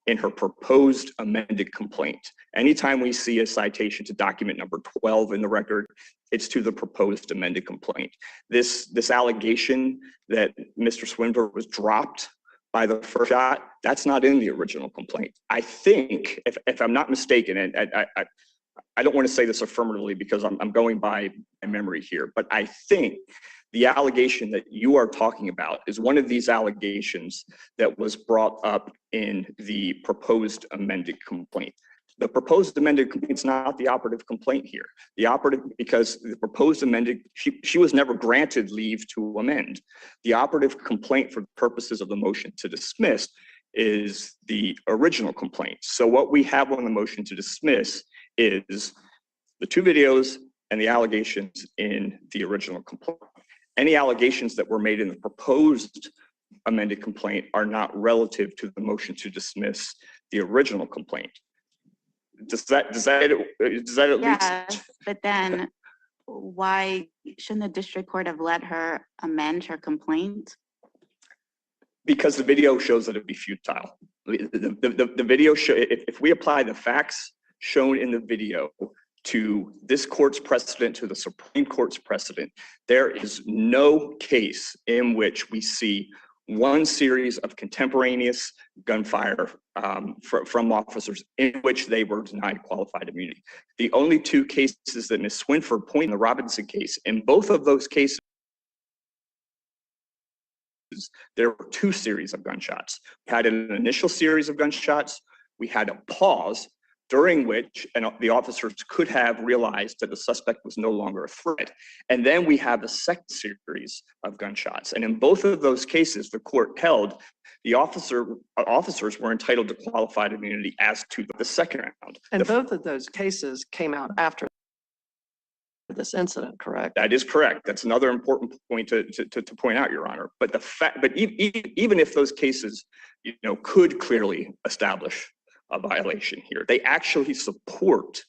in her proposed amended complaint. Anytime we see a citation to document number 12 in the record, it's to the proposed amended complaint. This allegation that Mr. Swinford was dropped by the first shot, that's not in the original complaint. I think, if I'm not mistaken, and I don't want to say this affirmatively because I'm going by my memory here, but I think the allegation that you are talking about is one of these allegations that was brought up in the proposed amended complaint. The proposed amended complaint is not the operative complaint here. The operative, because the proposed amended, she was never granted leave to amend. The operative complaint for purposes of the motion to dismiss is the original complaint. So what we have on the motion to dismiss is the two videos and the allegations in the original complaint. Any allegations that were made in the proposed amended complaint are not relative to the motion to dismiss the original complaint. Does that at least? But then why shouldn't the district court have let her amend her complaint? Because the video shows that it'd be futile. The video show, if we apply the facts shown in the video to this court's precedent, to the Supreme Court's precedent, there is no case in which we see one series of contemporaneous gunfire from officers in which they were denied qualified immunity. The only two cases that Ms. Swinford pointed in the Robinson case, in both of those cases, there were two series of gunshots. We had an initial series of gunshots. We had a pause during which the officers could have realized that the suspect was no longer a threat. And then we have a second series of gunshots. And in both of those cases, the court held the officers were entitled to qualified immunity as to the second round. And both of those cases came out after this incident, correct? That is correct. That's another important point to point out, Your Honor. But even if those cases, could clearly establish a violation here, they actually support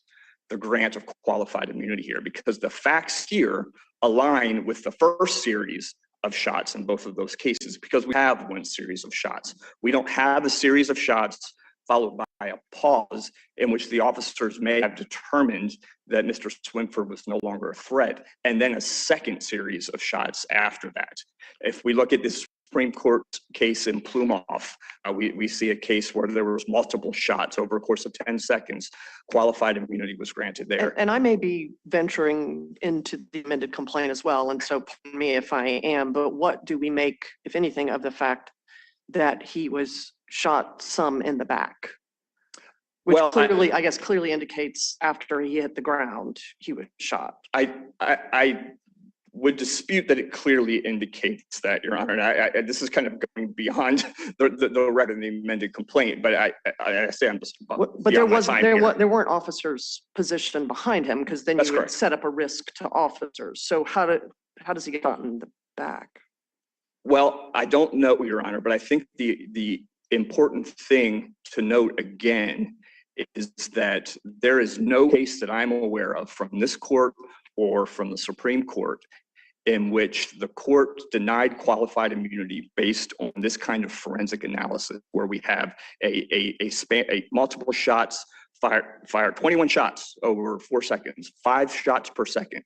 the grant of qualified immunity here because the facts here align with the first series of shots in both of those cases because we have one series of shots. We don't have a series of shots followed by a pause in which the officers may have determined that Mr. Swinford was no longer a threat, and then a second series of shots after that. If we look at this Supreme Court case in Plumoff, we see a case where there was multiple shots over a course of 10 seconds. Qualified immunity was granted there. And I may be venturing into the amended complaint as well, and so pardon me if I am, but what do we make, if anything, of the fact that he was shot some in the back? Which Well, clearly, I guess clearly indicates after he hit the ground, he was shot. I would dispute that it clearly indicates that, Your Honor. And this is kind of going beyond the red of the amended complaint, but I say I'm just. But there weren't officers positioned behind him, because then That's you would correct. set up a risk to officers. So how does he get shot in the back? Well, I don't know, Your Honor, but I think the important thing to note again is that there is no case that I'm aware of from this court or from the Supreme Court in which the court denied qualified immunity based on this kind of forensic analysis, where we have a multiple shots fired 21 shots over 4 seconds, 5 shots per second,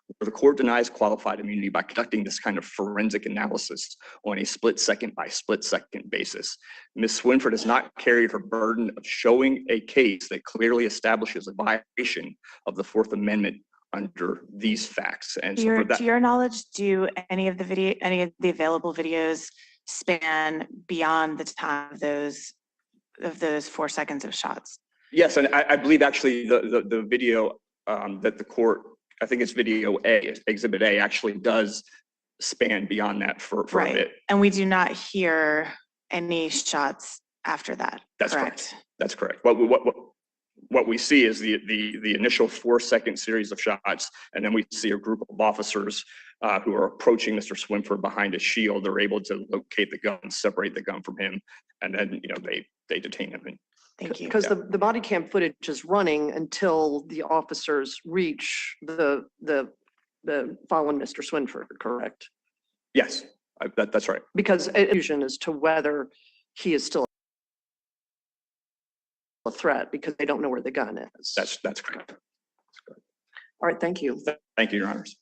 where the court denies qualified immunity by conducting this kind of forensic analysis on a split second by split second basis. Ms. Swinford has not carried her burden of showing a case that clearly establishes a violation of the Fourth Amendment under these facts. And so for that, To your knowledge, do any of the available videos span beyond the time of those 4 seconds of shots? yes, and I believe actually the video that the court, I think it's video A, Exhibit A, actually does span beyond that for a bit. And we do not hear any shots after that. That's correct? correct. That's correct. What we see is the initial 4 second series of shots, and then we see a group of officers who are approaching Mr. Swinford behind a shield. They're able to locate the gun, separate the gun from him, and then they detain him. And Thank you. Because the body cam footage is running until the officers reach the fallen Mr. Swinford, correct? yes, that's right. Because illusion as to whether he is still a threat, because they don't know where the gun is. That's correct. All right, thank you. Thank you, Your Honors.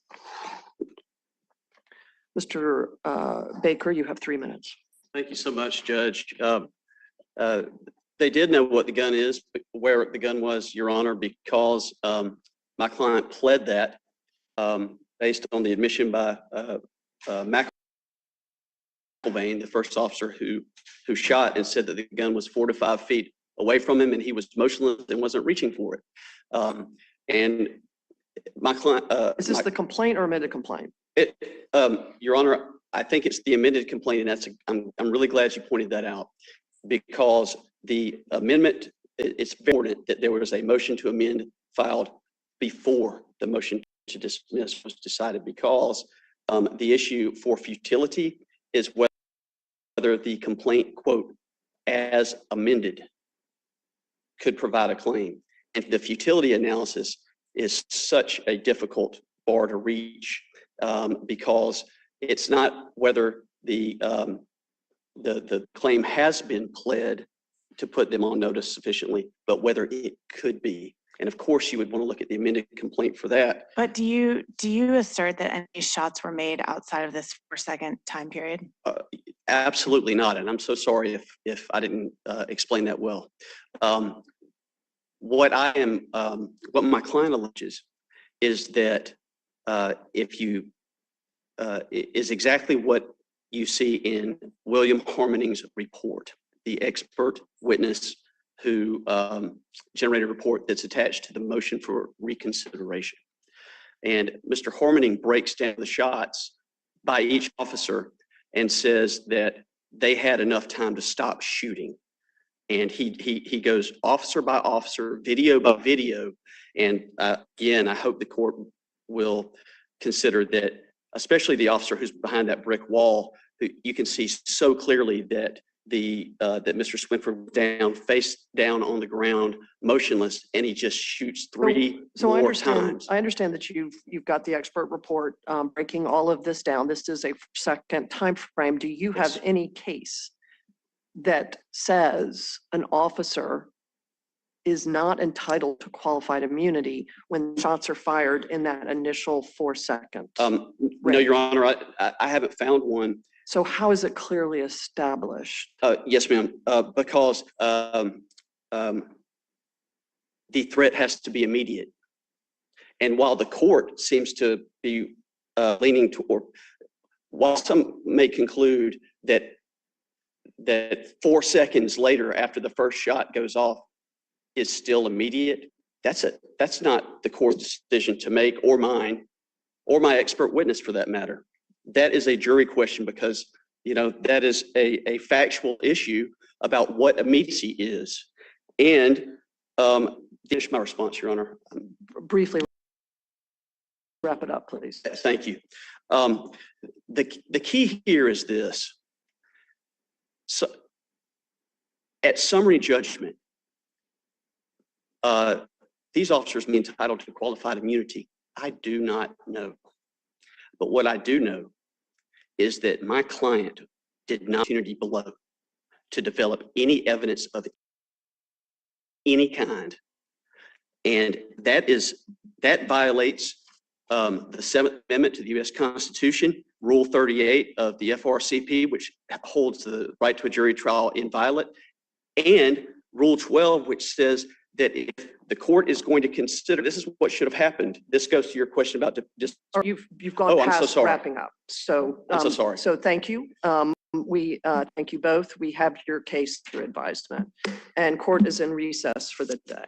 Mr. Baker, you have 3 minutes. Thank you so much, Judge. They did know what the gun is, where the gun was, Your Honor, because my client pled that based on the admission by McElvain, the first officer who shot, and said that the gun was 4 to 5 feet away from him and he was motionless and wasn't reaching for it. And my client— Is this the complaint or amended complaint? Your Honor, I think it's the amended complaint, and I'm really glad you pointed that out, because the amendment, it's important that there was a motion to amend filed before the motion to dismiss was decided, because the issue for futility is whether the complaint, quote, as amended, could provide a claim. And the futility analysis is such a difficult bar to reach, because it's not whether the claim has been pled to put them on notice sufficiently, but whether it could be. And of course, you would want to look at the amended complaint for that. But do you assert that any shots were made outside of this 4 second time period? Absolutely not. And I'm so sorry if I didn't explain that well. What my client alleges is that is exactly what you see in William Harmoning's report, the expert witness who generated a report that's attached to the motion for reconsideration. And Mr. Harmoning breaks down the shots by each officer and says that they had enough time to stop shooting. And he goes officer by officer, video by video. And again, I hope the court will consider that, especially the officer who's behind that brick wall, who you can see so clearly that that Mr. Swinford was face down on the ground, motionless, and he just shoots three more times. I understand that you've got the expert report breaking all of this down. This is a second time frame. Do you have any case that says an officer is not entitled to qualified immunity when shots are fired in that initial 4 seconds? No, Your Honor, I haven't found one. So how is it clearly established? Yes, ma'am, because the threat has to be immediate. And while the court seems to be leaning toward, while some may conclude that 4 seconds later after the first shot goes off, is still immediate, that's not the court's decision to make, or mine, or my expert witness for that matter. That is a jury question because, you know, that is a factual issue about what immediacy is. And finish my response, Your Honor. Briefly wrap it up, please. Thank you. The key here is this. So at summary judgment, these officers may be entitled to qualified immunity. I do not know. But what I do know is that my client did not opportunity below to develop any evidence of any kind. And that violates the 7th Amendment to the U.S. Constitution, Rule 38 of the FRCP, which holds the right to a jury trial inviolate, and Rule 12, which says that if the court is going to consider, this is what should have happened. This goes to your question about just. You've gone I'm so past sorry. wrapping up. So I'm so sorry. So thank you. We thank you both. We have your case through advisement, and court is in recess for the day.